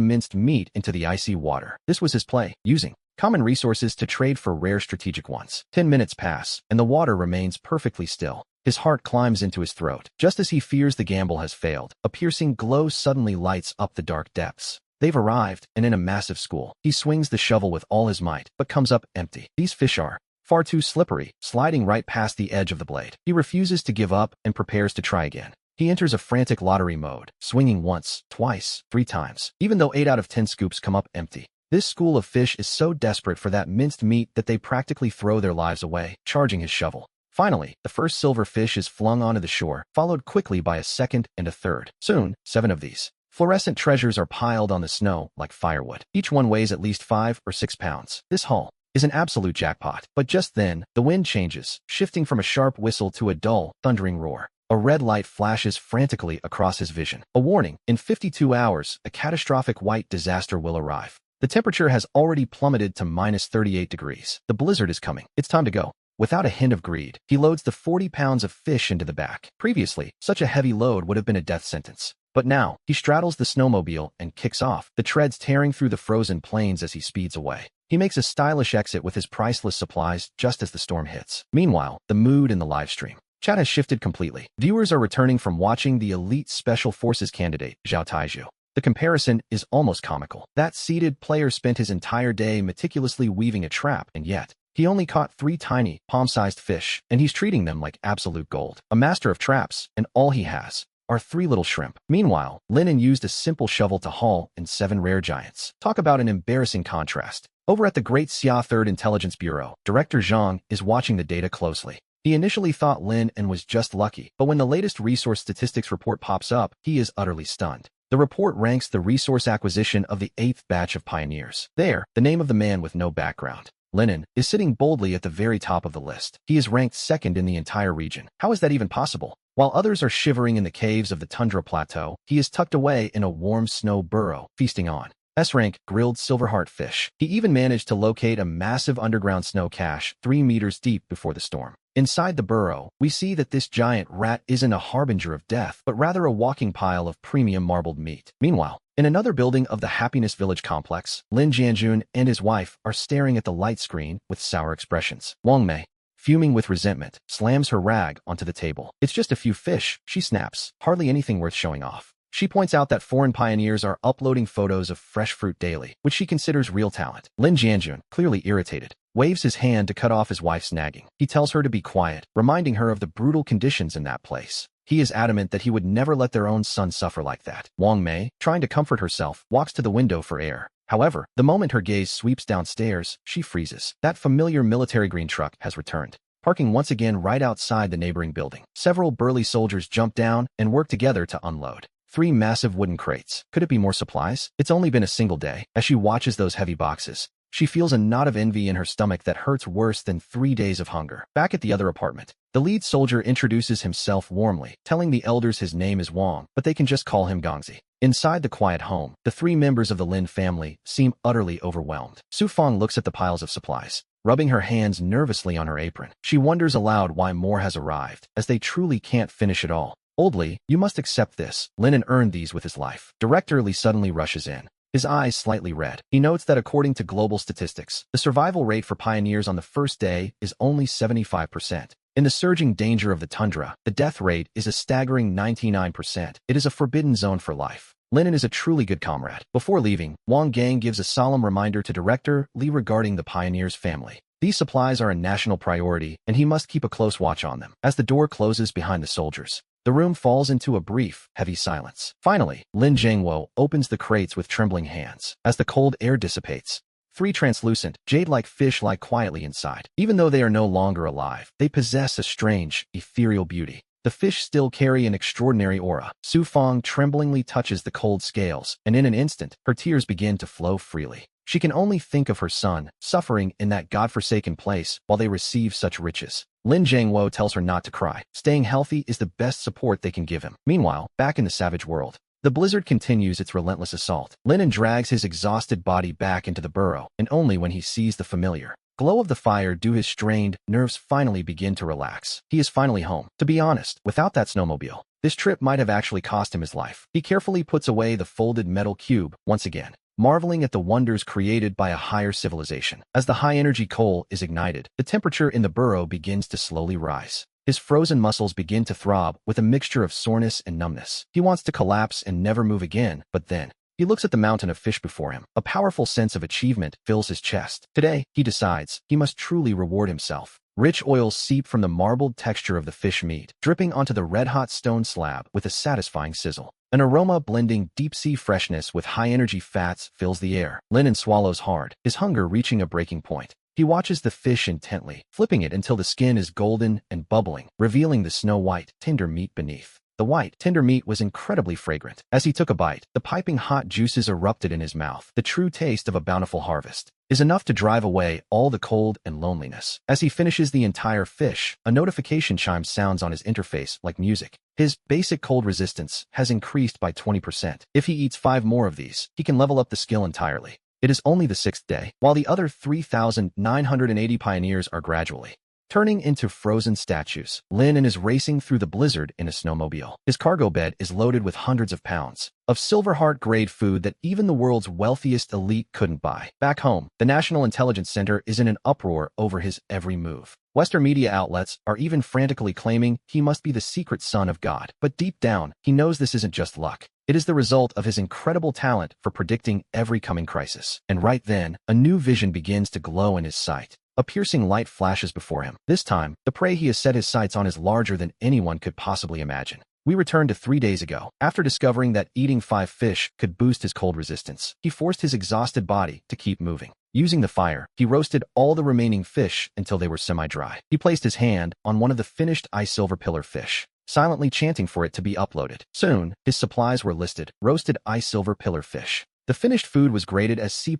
minced meat into the icy water. This was his play, using common resources to trade for rare strategic ones. 10 minutes pass, and the water remains perfectly still. His heart climbs into his throat. Just as he fears the gamble has failed, a piercing glow suddenly lights up the dark depths. They've arrived, and in a massive school. He swings the shovel with all his might, but comes up empty. These fish are far too slippery, sliding right past the edge of the blade. He refuses to give up and prepares to try again. He enters a frantic lottery mode, swinging once, twice, 3 times, even though 8 out of 10 scoops come up empty. This school of fish is so desperate for that minced meat that they practically throw their lives away, charging his shovel. Finally, the first silver fish is flung onto the shore, followed quickly by a second and a third. Soon, 7 of these fluorescent treasures are piled on the snow like firewood. Each one weighs at least 5 or 6 pounds. This haul is an absolute jackpot. But just then, the wind changes, shifting from a sharp whistle to a dull, thundering roar. A red light flashes frantically across his vision. A warning: in 52 hours, a catastrophic white disaster will arrive. The temperature has already plummeted to minus 38 degrees. The blizzard is coming. It's time to go. Without a hint of greed, he loads the 40 pounds of fish into the back. Previously, such a heavy load would have been a death sentence. But now, he straddles the snowmobile and kicks off, the treads tearing through the frozen plains as he speeds away. He makes a stylish exit with his priceless supplies just as the storm hits. Meanwhile, the mood in the livestream chat has shifted completely. Viewers are returning from watching the elite special forces candidate, Zhao Taizhu. The comparison is almost comical. That seated player spent his entire day meticulously weaving a trap, and yet, he only caught 3 tiny, palm-sized fish, and he's treating them like absolute gold. A master of traps, and all he has are 3 little shrimp. Meanwhile, Linen used a simple shovel to haul in 7 rare giants. Talk about an embarrassing contrast. Over at the Great Xia 3rd Intelligence Bureau, Director Zhang is watching the data closely. He initially thought Lin and was just lucky, but when the latest resource statistics report pops up, he is utterly stunned. The report ranks the resource acquisition of the 8th batch of pioneers. There, the name of the man with no background, Lenin, is sitting boldly at the very top of the list. He is ranked 2nd in the entire region. How is that even possible? While others are shivering in the caves of the tundra plateau, he is tucked away in a warm snow burrow, feasting on S-rank grilled silverheart fish. He even managed to locate a massive underground snow cache 3 meters deep before the storm. Inside the burrow, we see that this giant rat isn't a harbinger of death, but rather a walking pile of premium marbled meat. Meanwhile, in another building of the Happiness Village complex, Lin Jianjun and his wife are staring at the light screen with sour expressions. Wang Mei, fuming with resentment, slams her rag onto the table. It's just a few fish, she snaps, hardly anything worth showing off. She points out that foreign pioneers are uploading photos of fresh fruit daily, which she considers real talent. Lin Jianjun, clearly irritated, waves his hand to cut off his wife's nagging. He tells her to be quiet, reminding her of the brutal conditions in that place. He is adamant that he would never let their own son suffer like that. Wang Mei, trying to comfort herself, walks to the window for air. However, the moment her gaze sweeps downstairs, she freezes. That familiar military green truck has returned, parking once again right outside the neighboring building. Several burly soldiers jump down and work together to unload 3 massive wooden crates. Could it be more supplies? It's only been a single day. As she watches those heavy boxes, she feels a knot of envy in her stomach that hurts worse than 3 days of hunger. Back at the other apartment, the lead soldier introduces himself warmly, telling the elders his name is Wang, but they can just call him Gongzi. Inside the quiet home, the 3 members of the Lin family seem utterly overwhelmed. Su Fang looks at the piles of supplies, rubbing her hands nervously on her apron. She wonders aloud why more has arrived, as they truly can't finish it all. Oldly, you must accept this. Linen earned these with his life. Director Lee suddenly rushes in, his eyes slightly red. He notes that according to global statistics, the survival rate for pioneers on the first day is only 75%. In the surging danger of the tundra, the death rate is a staggering 99%. It is a forbidden zone for life. Linen is a truly good comrade. Before leaving, Wang Gang gives a solemn reminder to Director Lee regarding the pioneers' family. These supplies are a national priority, and he must keep a close watch on them. As the door closes behind the soldiers, the room falls into a brief, heavy silence. Finally, Lin Zhengwo opens the crates with trembling hands. As the cold air dissipates, 3 translucent, jade-like fish lie quietly inside. Even though they are no longer alive, they possess a strange, ethereal beauty. the fish still carry an extraordinary aura. Su Fong tremblingly touches the cold scales, and in an instant, her tears begin to flow freely. She can only think of her son, suffering in that godforsaken place while they receive such riches. Lin Jiangwo tells her not to cry. Staying healthy is the best support they can give him. Meanwhile, back in the savage world, the blizzard continues its relentless assault. Lin drags his exhausted body back into the burrow, and only when he sees the familiar glow of the fire do his strained nerves finally begin to relax. He is finally home. To be honest, without that snowmobile, this trip might have actually cost him his life. He carefully puts away the folded metal cube once again, marveling at the wonders created by a higher civilization. As the high-energy coal is ignited, the temperature in the burrow begins to slowly rise. His frozen muscles begin to throb with a mixture of soreness and numbness. He wants to collapse and never move again, but then he looks at the mountain of fish before him. A powerful sense of achievement fills his chest. Today, he decides, he must truly reward himself. Rich oils seep from the marbled texture of the fish meat, dripping onto the red-hot stone slab with a satisfying sizzle. An aroma blending deep-sea freshness with high-energy fats fills the air. Lin swallows hard, his hunger reaching a breaking point. He watches the fish intently, flipping it until the skin is golden and bubbling, revealing the snow-white, tender meat beneath. The white, tender meat was incredibly fragrant. As he took a bite, the piping hot juices erupted in his mouth. The true taste of a bountiful harvest is enough to drive away all the cold and loneliness. As he finishes the entire fish, a notification chime sounds on his interface like music. His basic cold resistance has increased by 20%. If he eats 5 more of these, he can level up the skill entirely. It is only the 6th day, while the other 3,980 pioneers are gradually turning into frozen statues. Lin is racing through the blizzard in a snowmobile. His cargo bed is loaded with hundreds of pounds of Silverheart-grade food that even the world's wealthiest elite couldn't buy. Back home, the National Intelligence Center is in an uproar over his every move. Western media outlets are even frantically claiming he must be the secret son of God. But deep down, he knows this isn't just luck. It is the result of his incredible talent for predicting every coming crisis. And right then, a new vision begins to glow in his sight. A piercing light flashes before him. This time, the prey he has set his sights on is larger than anyone could possibly imagine. We return to 3 days ago. After discovering that eating 5 fish could boost his cold resistance, he forced his exhausted body to keep moving. Using the fire, he roasted all the remaining fish until they were semi-dry. He placed his hand on one of the finished ice silver pillar fish, silently chanting for it to be uploaded. Soon, his supplies were listed: roasted ice silver pillar fish. The finished food was graded as C++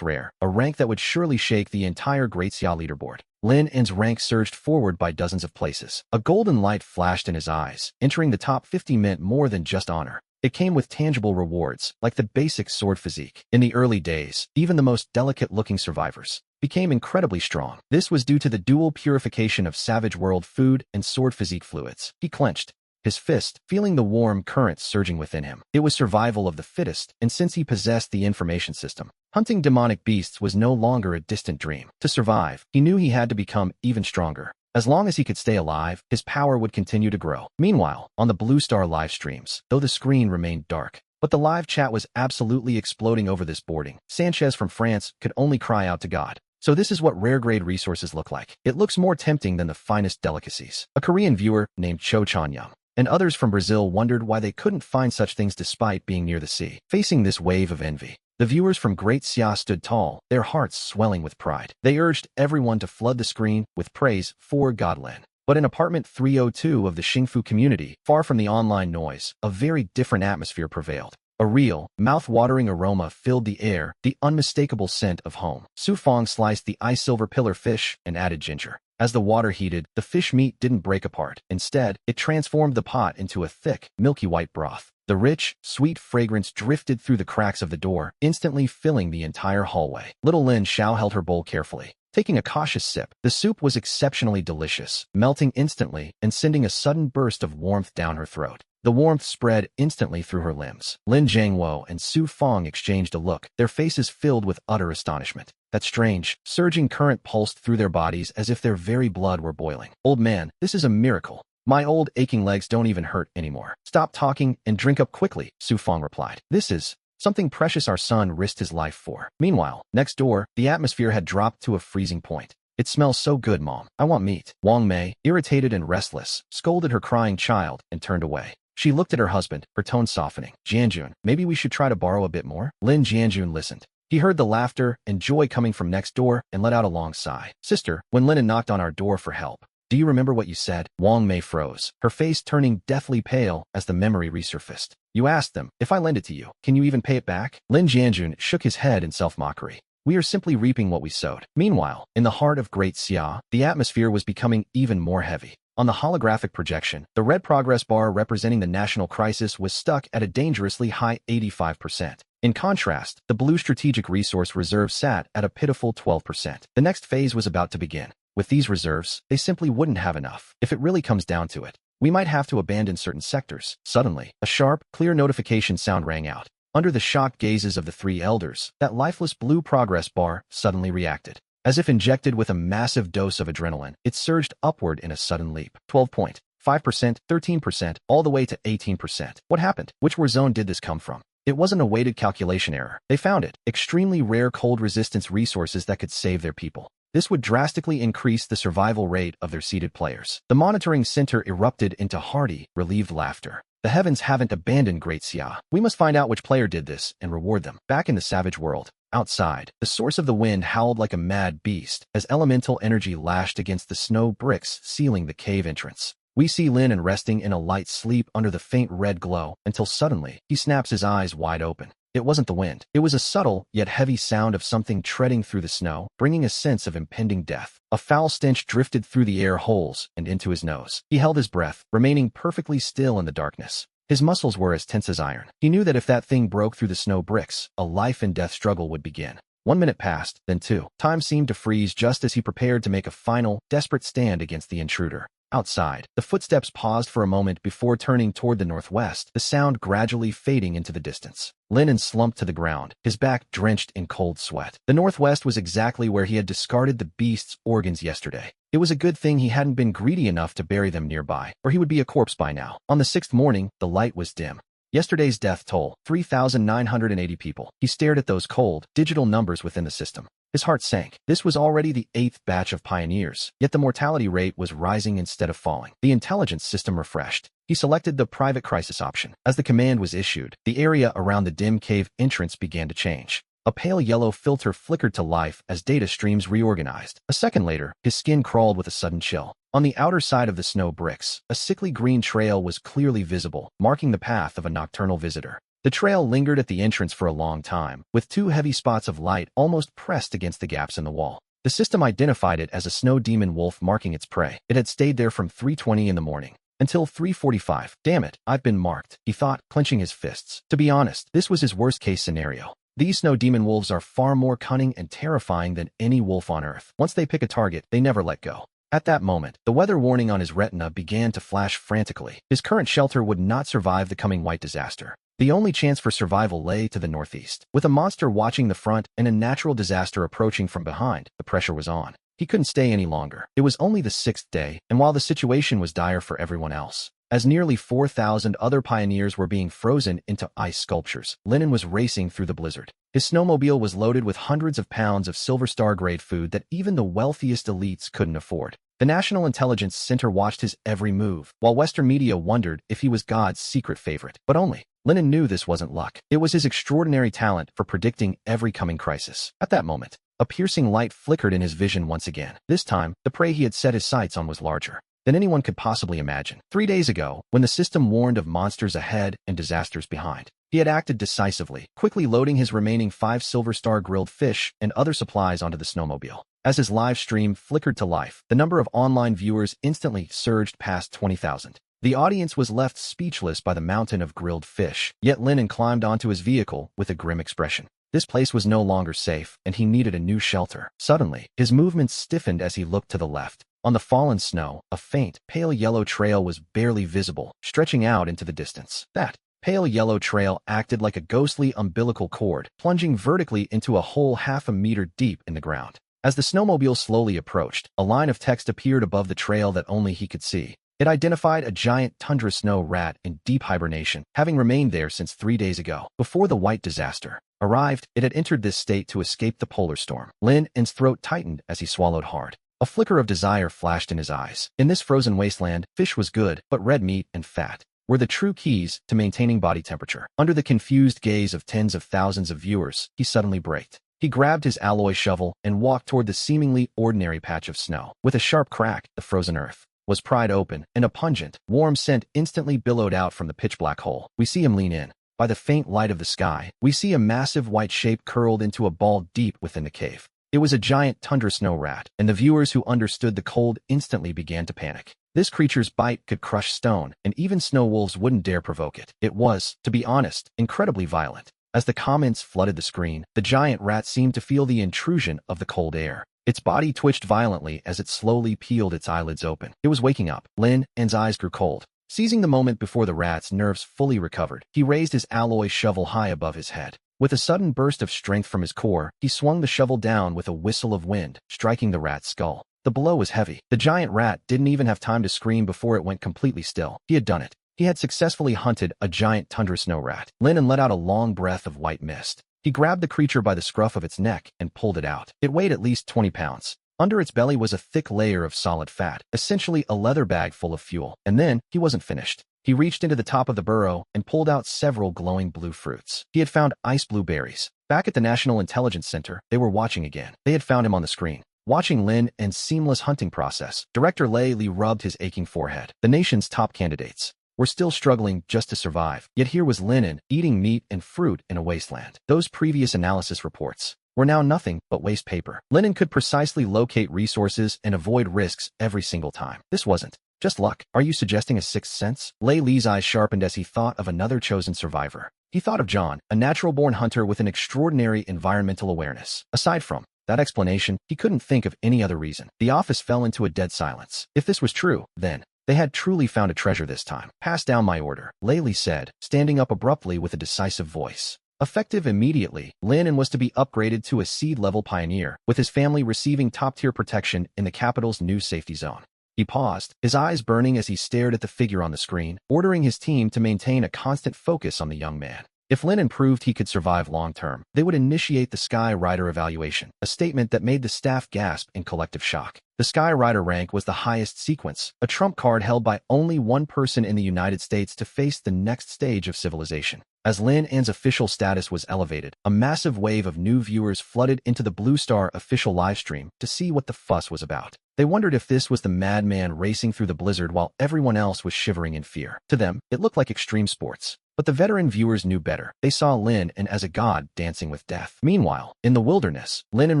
rare, a rank that would surely shake the entire Great Xia leaderboard. Lin's rank surged forward by dozens of places. A golden light flashed in his eyes. Entering the top 50 meant more than just honor. It came with tangible rewards, like the basic sword physique. In the early days, even the most delicate-looking survivors became incredibly strong. This was due to the dual purification of Savage World food and sword physique fluids. He clenched his fist, feeling the warm currents surging within him. It was survival of the fittest, and since he possessed the information system, hunting demonic beasts was no longer a distant dream. To survive, he knew he had to become even stronger. As long as he could stay alive, his power would continue to grow. Meanwhile, on the Blue Star live streams, though the screen remained dark, but the live chat was absolutely exploding over this boarding. Sanchez from France could only cry out to God. So this is what rare-grade resources look like. It looks more tempting than the finest delicacies. A Korean viewer named Cho Chanyam and others from Brazil wondered why they couldn't find such things despite being near the sea. Facing this wave of envy, the viewers from Great Xia stood tall, their hearts swelling with pride. They urged everyone to flood the screen with praise for Godlin. But in apartment 302 of the Xingfu community, far from the online noise, a very different atmosphere prevailed. A real, mouth-watering aroma filled the air, the unmistakable scent of home. Su Fong sliced the ice silver pillar fish and added ginger. As the water heated, the fish meat didn't break apart. Instead, it transformed the pot into a thick, milky white broth. The rich, sweet fragrance drifted through the cracks of the door, instantly filling the entire hallway. Little Lin Xiao held her bowl carefully, taking a cautious sip. The soup was exceptionally delicious, melting instantly and sending a sudden burst of warmth down her throat. The warmth spread instantly through her limbs. Lin Jiangwo and Su Fong exchanged a look, their faces filled with utter astonishment. That strange, surging current pulsed through their bodies as if their very blood were boiling. Old man, this is a miracle. My old aching legs don't even hurt anymore. Stop talking and drink up quickly, Su Fong replied. This is something precious our son risked his life for. Meanwhile, next door, the atmosphere had dropped to a freezing point. It smells so good, Mom. I want meat. Wang Mei, irritated and restless, scolded her crying child and turned away. She looked at her husband, her tone softening. Jianjun, maybe we should try to borrow a bit more? Lin Jianjun listened. He heard the laughter and joy coming from next door and let out a long sigh. Sister, when Lin knocked on our door for help, Do you remember what you said? Wang Mei froze, her face turning deathly pale as the memory resurfaced. You asked them, if I lend it to you, can you even pay it back? Lin Jianjun shook his head in self-mockery. We are simply reaping what we sowed. Meanwhile, in the heart of Great Xia, the atmosphere was becoming even more heavy. On the holographic projection, the red progress bar representing the national crisis was stuck at a dangerously high 85%. In contrast, the blue strategic resource reserve sat at a pitiful 12%. The next phase was about to begin. With these reserves, they simply wouldn't have enough. If it really comes down to it, we might have to abandon certain sectors. Suddenly, a sharp, clear notification sound rang out. Under the shocked gazes of the three elders, that lifeless blue progress bar suddenly reacted. As if injected with a massive dose of adrenaline, it surged upward in a sudden leap. 12.5%, 13%, all the way to 18%. What happened? Which war zone did this come from? It wasn't a weighted calculation error. They found it. Extremely rare cold resistance resources that could save their people. This would drastically increase the survival rate of their seeded players. The monitoring center erupted into hearty, relieved laughter. The heavens haven't abandoned Great Xia. We must find out which player did this and reward them. Back in the savage world, outside, the source of the wind howled like a mad beast as elemental energy lashed against the snow bricks sealing the cave entrance. We see Lin resting in a light sleep under the faint red glow until suddenly he snaps his eyes wide open. It wasn't the wind. It was a subtle, yet heavy sound of something treading through the snow, bringing a sense of impending death. A foul stench drifted through the air holes and into his nose. He held his breath, remaining perfectly still in the darkness. His muscles were as tense as iron. He knew that if that thing broke through the snow bricks, a life-and-death struggle would begin. 1 minute passed, then 2. Time seemed to freeze just as he prepared to make a final, desperate stand against the intruder. Outside, the footsteps paused for a moment before turning toward the northwest, the sound gradually fading into the distance. Lin slumped to the ground, his back drenched in cold sweat. The northwest was exactly where he had discarded the beast's organs yesterday. It was a good thing he hadn't been greedy enough to bury them nearby, or he would be a corpse by now. On the 6th morning, the light was dim. Yesterday's death toll, 3,980 people. He stared at those cold, digital numbers within the system. His heart sank. This was already the 8th batch of pioneers, yet the mortality rate was rising instead of falling. The intelligence system refreshed. He selected the private crisis option. As the command was issued, the area around the dim cave entrance began to change. A pale yellow filter flickered to life as data streams reorganized. A second later, his skin crawled with a sudden chill. On the outer side of the snow bricks, a sickly green trail was clearly visible, marking the path of a nocturnal visitor. The trail lingered at the entrance for a long time, with 2 heavy spots of light almost pressed against the gaps in the wall. The system identified it as a snow demon wolf marking its prey. It had stayed there from 3:20 in the morning until 3:45. Damn it, I've been marked, he thought, clenching his fists. To be honest, this was his worst-case scenario. These snow demon wolves are far more cunning and terrifying than any wolf on Earth. Once they pick a target, they never let go. At that moment, the weather warning on his retina began to flash frantically. His current shelter would not survive the coming white disaster. The only chance for survival lay to the northeast. With a monster watching the front and a natural disaster approaching from behind, the pressure was on. He couldn't stay any longer. It was only the 6th day, and while the situation was dire for everyone else, as nearly 4,000 other pioneers were being frozen into ice sculptures, Lin was racing through the blizzard. His snowmobile was loaded with hundreds of pounds of Silver Star-grade food that even the wealthiest elites couldn't afford. The National Intelligence Center watched his every move, while Western media wondered if he was God's secret favorite. But only. Lin knew this wasn't luck. It was his extraordinary talent for predicting every coming crisis. At that moment, a piercing light flickered in his vision once again. This time, the prey he had set his sights on was larger than anyone could possibly imagine. 3 days ago, when the system warned of monsters ahead and disasters behind, he had acted decisively, quickly loading his remaining 5 Silver Star grilled fish and other supplies onto the snowmobile. As his live stream flickered to life, the number of online viewers instantly surged past 20,000. The audience was left speechless by the mountain of grilled fish, yet Lin climbed onto his vehicle with a grim expression. This place was no longer safe, and he needed a new shelter. Suddenly, his movements stiffened as he looked to the left. On the fallen snow, a faint, pale yellow trail was barely visible, stretching out into the distance. That pale yellow trail acted like a ghostly umbilical cord, plunging vertically into a hole half a meter deep in the ground. As the snowmobile slowly approached, a line of text appeared above the trail that only he could see. It identified a giant tundra snow rat in deep hibernation, having remained there since 3 days ago. Before the white disaster arrived, it had entered this state to escape the polar storm. Lin's throat tightened as he swallowed hard. A flicker of desire flashed in his eyes. In this frozen wasteland, fish was good, but red meat and fat were the true keys to maintaining body temperature. Under the confused gaze of tens of thousands of viewers, he suddenly braked. He grabbed his alloy shovel and walked toward the seemingly ordinary patch of snow. With a sharp crack, the frozen earth was pried open, and a pungent, warm scent instantly billowed out from the pitch-black hole. We see him lean in. By the faint light of the sky, we see a massive white shape curled into a ball deep within the cave. It was a giant tundra snow rat, and the viewers who understood the cold instantly began to panic. This creature's bite could crush stone, and even snow wolves wouldn't dare provoke it. It was, to be honest, incredibly violent. As the comments flooded the screen, the giant rat seemed to feel the intrusion of the cold air. Its body twitched violently as it slowly peeled its eyelids open. It was waking up. Lin An's eyes grew cold. Seizing the moment before the rat's nerves fully recovered, he raised his alloy shovel high above his head. With a sudden burst of strength from his core, he swung the shovel down with a whistle of wind, striking the rat's skull. The blow was heavy. The giant rat didn't even have time to scream before it went completely still. He had done it. He had successfully hunted a giant tundra snow rat. Lin let out a long breath of white mist. He grabbed the creature by the scruff of its neck and pulled it out. It weighed at least 20 pounds. Under its belly was a thick layer of solid fat, essentially a leather bag full of fuel. And then, he wasn't finished. He reached into the top of the burrow and pulled out several glowing blue fruits. He had found ice blue berries. Back at the National Intelligence Center, they were watching again. They had found him on the screen. Watching Lin An's seamless hunting process, Director Lei Li rubbed his aching forehead. The nation's top candidates were still struggling just to survive. Yet here was Lin An, eating meat and fruit in a wasteland. Those previous analysis reports were now nothing but waste paper. Lin An could precisely locate resources and avoid risks every single time. This wasn't just luck. Are you suggesting a sixth sense? Lei Li's eyes sharpened as he thought of another chosen survivor. He thought of John, a natural-born hunter with an extraordinary environmental awareness. Aside from that explanation, he couldn't think of any other reason. The office fell into a dead silence. If this was true, then they had truly found a treasure this time. Pass down my order, Lei Li said, standing up abruptly with a decisive voice. Effective immediately, Lin An was to be upgraded to a seed-level pioneer, with his family receiving top-tier protection in the capital's new safety zone. He paused, his eyes burning as he stared at the figure on the screen, ordering his team to maintain a constant focus on the young man. If Lin An proved he could survive long-term, they would initiate the Sky Rider evaluation, a statement that made the staff gasp in collective shock. The Sky Rider rank was the highest sequence, a trump card held by only one person in the United States to face the next stage of civilization. As Lin An's official status was elevated, a massive wave of new viewers flooded into the Blue Star official livestream to see what the fuss was about. They wondered if this was the madman racing through the blizzard while everyone else was shivering in fear. To them, it looked like extreme sports. But the veteran viewers knew better. They saw Lin An as a god dancing with death. Meanwhile, in the wilderness, Lin An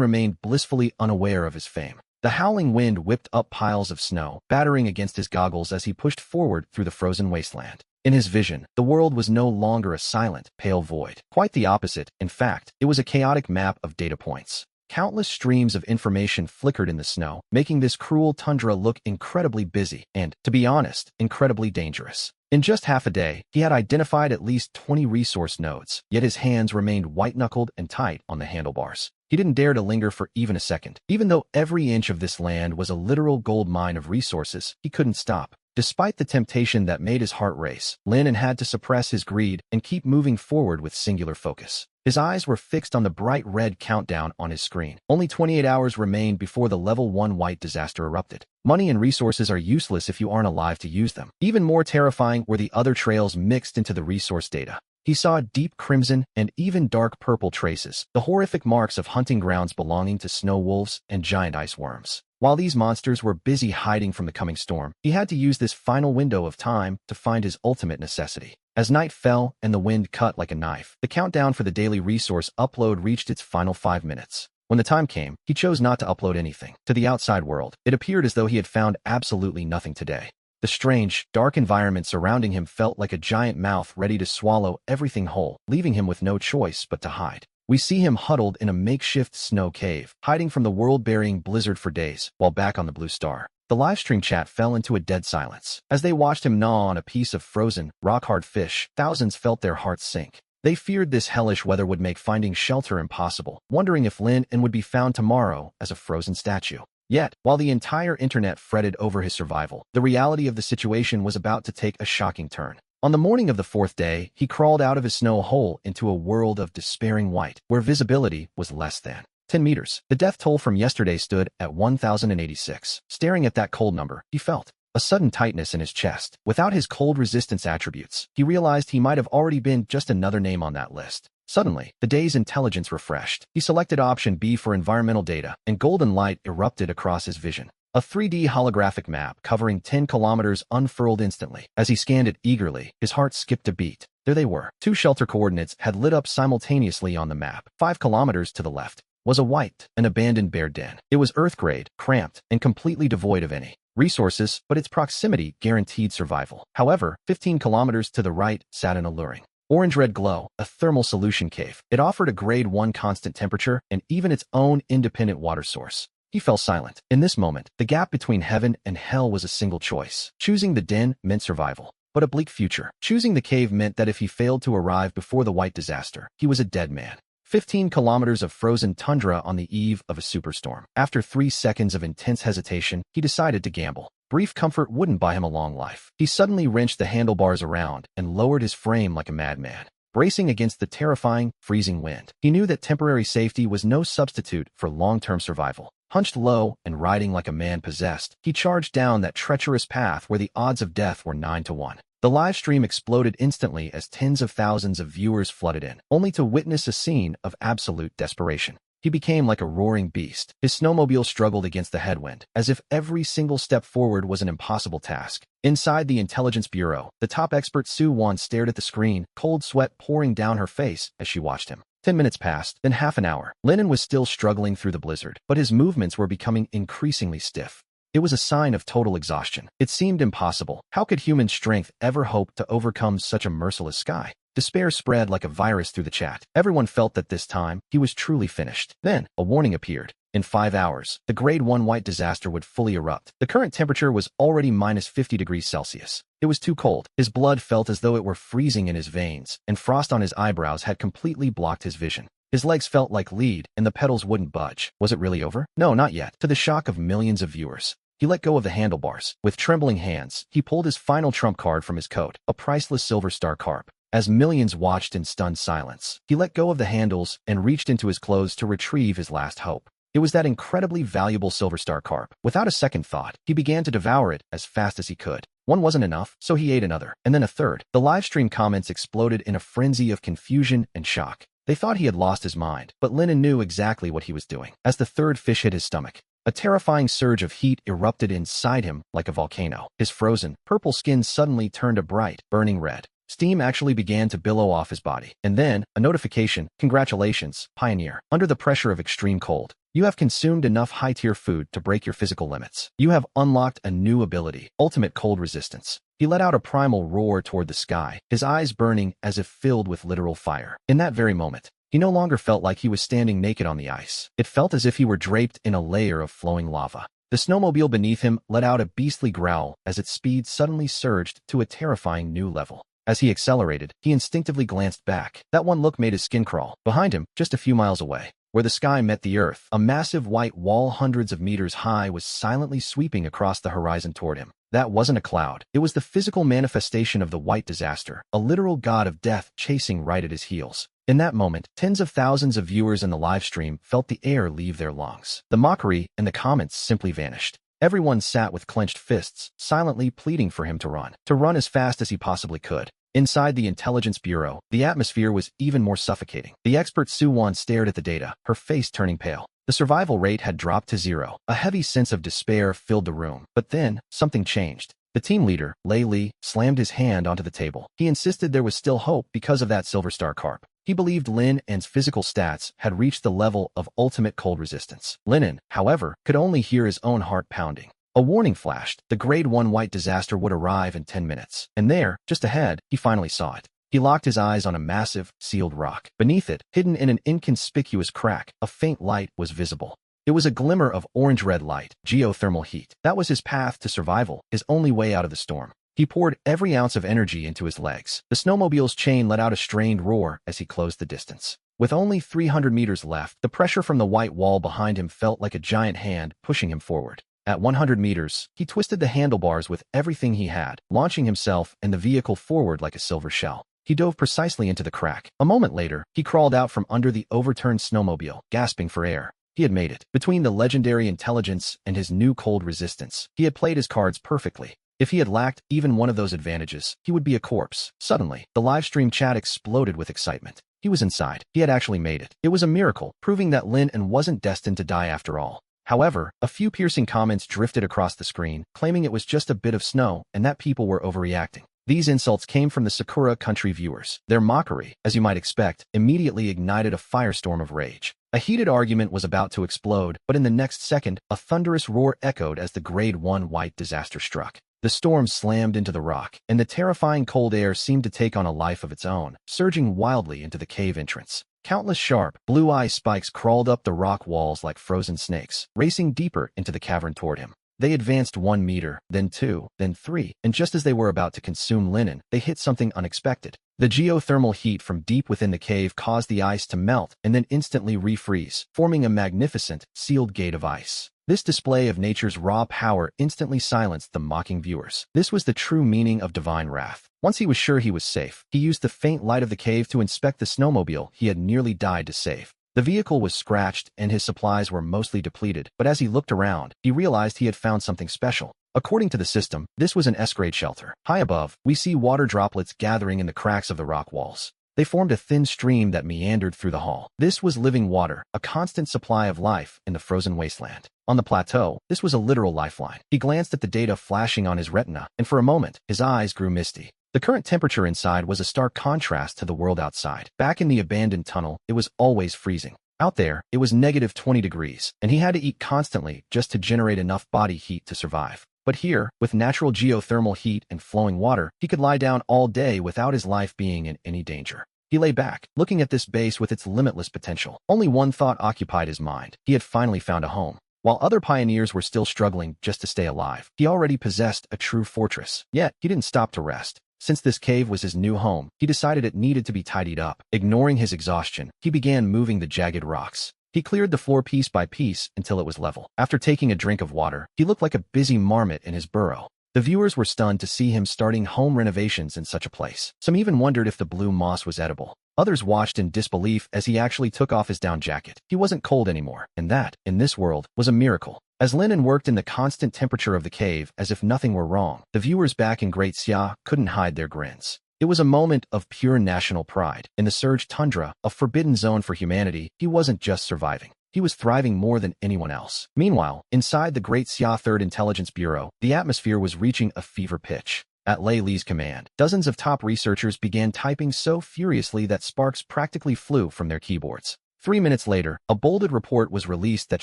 remained blissfully unaware of his fame. The howling wind whipped up piles of snow, battering against his goggles as he pushed forward through the frozen wasteland. In his vision, the world was no longer a silent, pale void. Quite the opposite. In fact, it was a chaotic map of data points. Countless streams of information flickered in the snow, making this cruel tundra look incredibly busy and, to be honest, incredibly dangerous. In just half a day, he had identified at least 20 resource nodes, yet his hands remained white-knuckled and tight on the handlebars. He didn't dare to linger for even a second. Even though every inch of this land was a literal gold mine of resources, he couldn't stop. Despite the temptation that made his heart race, Lin An had to suppress his greed and keep moving forward with singular focus. His eyes were fixed on the bright red countdown on his screen. Only 28 hours remained before the Level 1 white disaster erupted. Money and resources are useless if you aren't alive to use them. Even more terrifying were the other trails mixed into the resource data. He saw deep crimson and even dark purple traces, the horrific marks of hunting grounds belonging to snow wolves and giant ice worms. While these monsters were busy hiding from the coming storm, he had to use this final window of time to find his ultimate necessity. As night fell and the wind cut like a knife, the countdown for the daily resource upload reached its final 5 minutes. When the time came, he chose not to upload anything. To the outside world, it appeared as though he had found absolutely nothing today. The strange, dark environment surrounding him felt like a giant mouth ready to swallow everything whole, leaving him with no choice but to hide. We see him huddled in a makeshift snow cave, hiding from the world-burying blizzard for days, while back on the Blue Star. The livestream chat fell into a dead silence. As they watched him gnaw on a piece of frozen, rock-hard fish, thousands felt their hearts sink. They feared this hellish weather would make finding shelter impossible, wondering if Lin An would be found tomorrow as a frozen statue. Yet, while the entire internet fretted over his survival, the reality of the situation was about to take a shocking turn. On the morning of the 4th day, he crawled out of his snow hole into a world of despairing white, where visibility was less than 10 meters. The death toll from yesterday stood at 1,086. Staring at that cold number, he felt a sudden tightness in his chest. Without his cold resistance attributes, he realized he might have already been just another name on that list. Suddenly, the day's intelligence refreshed. He selected option B for environmental data, and golden light erupted across his vision. A 3D holographic map covering 10 kilometers unfurled instantly. As he scanned it eagerly, his heart skipped a beat. There they were. 2 shelter coordinates had lit up simultaneously on the map. 5 kilometers to the left was a white, an abandoned bear den. It was Earth-grade, cramped, and completely devoid of any resources, but its proximity guaranteed survival. However, 15 kilometers to the right sat an alluring orange-red glow, a thermal solution cave. It offered a grade 1 constant temperature and even its own independent water source. He fell silent. In this moment, the gap between heaven and hell was a single choice. Choosing the den meant survival, but a bleak future. Choosing the cave meant that if he failed to arrive before the white disaster, he was a dead man. 15 kilometers of frozen tundra on the eve of a superstorm. After 3 seconds of intense hesitation, he decided to gamble. Brief comfort wouldn't buy him a long life. He suddenly wrenched the handlebars around and lowered his frame like a madman, bracing against the terrifying, freezing wind. He knew that temporary safety was no substitute for long-term survival. Hunched low and riding like a man possessed, he charged down that treacherous path where the odds of death were 9 to 1. The live stream exploded instantly as tens of thousands of viewers flooded in, only to witness a scene of absolute desperation. He became like a roaring beast. His snowmobile struggled against the headwind, as if every single step forward was an impossible task. Inside the Intelligence Bureau, the top expert Sue Wan stared at the screen, cold sweat pouring down her face as she watched him. 10 minutes passed, then half an hour. Lennon was still struggling through the blizzard, but his movements were becoming increasingly stiff. It was a sign of total exhaustion. It seemed impossible. How could human strength ever hope to overcome such a merciless sky? Despair spread like a virus through the chat. Everyone felt that this time, he was truly finished. Then, a warning appeared. In 5 hours, the grade 1 white disaster would fully erupt. The current temperature was already minus 50 degrees Celsius. It was too cold. His blood felt as though it were freezing in his veins, and frost on his eyebrows had completely blocked his vision. His legs felt like lead, and the pedals wouldn't budge. Was it really over? No, not yet. To the shock of millions of viewers, he let go of the handlebars. With trembling hands, he pulled his final trump card from his coat, a priceless silver star carp. As millions watched in stunned silence, he let go of the handles and reached into his clothes to retrieve his last hope. It was that incredibly valuable silver star carp. Without a second thought, he began to devour it as fast as he could. One wasn't enough, so he ate another, and then a third. The livestream comments exploded in a frenzy of confusion and shock. They thought he had lost his mind, but Lennon knew exactly what he was doing. As the third fish hit his stomach, a terrifying surge of heat erupted inside him like a volcano. His frozen, purple skin suddenly turned a bright, burning red. Steam actually began to billow off his body. And then, a notification: "Congratulations, Pioneer. Under the pressure of extreme cold, you have consumed enough high-tier food to break your physical limits. You have unlocked a new ability, ultimate cold resistance." He let out a primal roar toward the sky, his eyes burning as if filled with literal fire. In that very moment, he no longer felt like he was standing naked on the ice. It felt as if he were draped in a layer of flowing lava. The snowmobile beneath him let out a beastly growl as its speed suddenly surged to a terrifying new level. As he accelerated, he instinctively glanced back. That one look made his skin crawl. Behind him, just a few miles away, where the sky met the earth, a massive white wall hundreds of meters high was silently sweeping across the horizon toward him. That wasn't a cloud. It was the physical manifestation of the white disaster, a literal god of death chasing right at his heels. In that moment, tens of thousands of viewers in the livestream felt the air leave their lungs. The mockery and the comments simply vanished. Everyone sat with clenched fists, silently pleading for him to run as fast as he possibly could. Inside the Intelligence Bureau, the atmosphere was even more suffocating. The expert Sue Wan stared at the data, her face turning pale. The survival rate had dropped to 0. A heavy sense of despair filled the room. But then, something changed. The team leader, Lei Li, slammed his hand onto the table. He insisted there was still hope because of that silver star carp. He believed Lin An's physical stats had reached the level of ultimate cold resistance. Lennon, however, could only hear his own heart pounding. A warning flashed. The grade 1 white disaster would arrive in 10 minutes. And there, just ahead, he finally saw it. He locked his eyes on a massive, sealed rock. Beneath it, hidden in an inconspicuous crack, a faint light was visible. It was a glimmer of orange-red light, geothermal heat. That was his path to survival, his only way out of the storm. He poured every ounce of energy into his legs. The snowmobile's chain let out a strained roar as he closed the distance. With only 300 meters left, the pressure from the white wall behind him felt like a giant hand pushing him forward. At 100 meters, he twisted the handlebars with everything he had, launching himself and the vehicle forward like a silver shell. He dove precisely into the crack. A moment later, he crawled out from under the overturned snowmobile, gasping for air. He had made it. Between the legendary intelligence and his new cold resistance, he had played his cards perfectly. If he had lacked even one of those advantages, he would be a corpse. Suddenly, the livestream chat exploded with excitement. He was inside. He had actually made it. It was a miracle, proving that Lin wasn't destined to die after all. However, a few piercing comments drifted across the screen, claiming it was just a bit of snow and that people were overreacting. These insults came from the Sakura country viewers. Their mockery, as you might expect, immediately ignited a firestorm of rage. A heated argument was about to explode, but in the next second, a thunderous roar echoed as the Grade 1 white disaster struck. The storm slammed into the rock, and the terrifying cold air seemed to take on a life of its own, surging wildly into the cave entrance. Countless sharp, blue-eye spikes crawled up the rock walls like frozen snakes, racing deeper into the cavern toward him. They advanced 1 meter, then 2, then 3, and just as they were about to consume Linen, they hit something unexpected. The geothermal heat from deep within the cave caused the ice to melt and then instantly refreeze, forming a magnificent, sealed gate of ice. This display of nature's raw power instantly silenced the mocking viewers. This was the true meaning of divine wrath. Once he was sure he was safe, he used the faint light of the cave to inspect the snowmobile he had nearly died to save. The vehicle was scratched and his supplies were mostly depleted, but as he looked around, he realized he had found something special. According to the system, this was an S-grade shelter. High above, we see water droplets gathering in the cracks of the rock walls. They formed a thin stream that meandered through the hall. This was living water, a constant supply of life in the frozen wasteland. On the plateau, this was a literal lifeline. He glanced at the data flashing on his retina, and for a moment, his eyes grew misty. The current temperature inside was a stark contrast to the world outside. Back in the abandoned tunnel, it was always freezing. Out there, it was negative 20 degrees, and he had to eat constantly just to generate enough body heat to survive. But here, with natural geothermal heat and flowing water, he could lie down all day without his life being in any danger. He lay back, looking at this base with its limitless potential. Only one thought occupied his mind. He had finally found a home. While other pioneers were still struggling just to stay alive, he already possessed a true fortress. Yet, he didn't stop to rest. Since this cave was his new home, he decided it needed to be tidied up. Ignoring his exhaustion, he began moving the jagged rocks. He cleared the floor piece by piece until it was level. After taking a drink of water, he looked like a busy marmot in his burrow. The viewers were stunned to see him starting home renovations in such a place. Some even wondered if the blue moss was edible. Others watched in disbelief as he actually took off his down jacket. He wasn't cold anymore, and that, in this world, was a miracle. As Linen worked in the constant temperature of the cave as if nothing were wrong, the viewers back in Great Xia couldn't hide their grins. It was a moment of pure national pride. In the surged tundra, a forbidden zone for humanity, he wasn't just surviving. He was thriving more than anyone else. Meanwhile, inside the Great Xia 3rd Intelligence Bureau, the atmosphere was reaching a fever pitch. At Lei Li's command, dozens of top researchers began typing so furiously that sparks practically flew from their keyboards. 3 minutes later, a bolded report was released that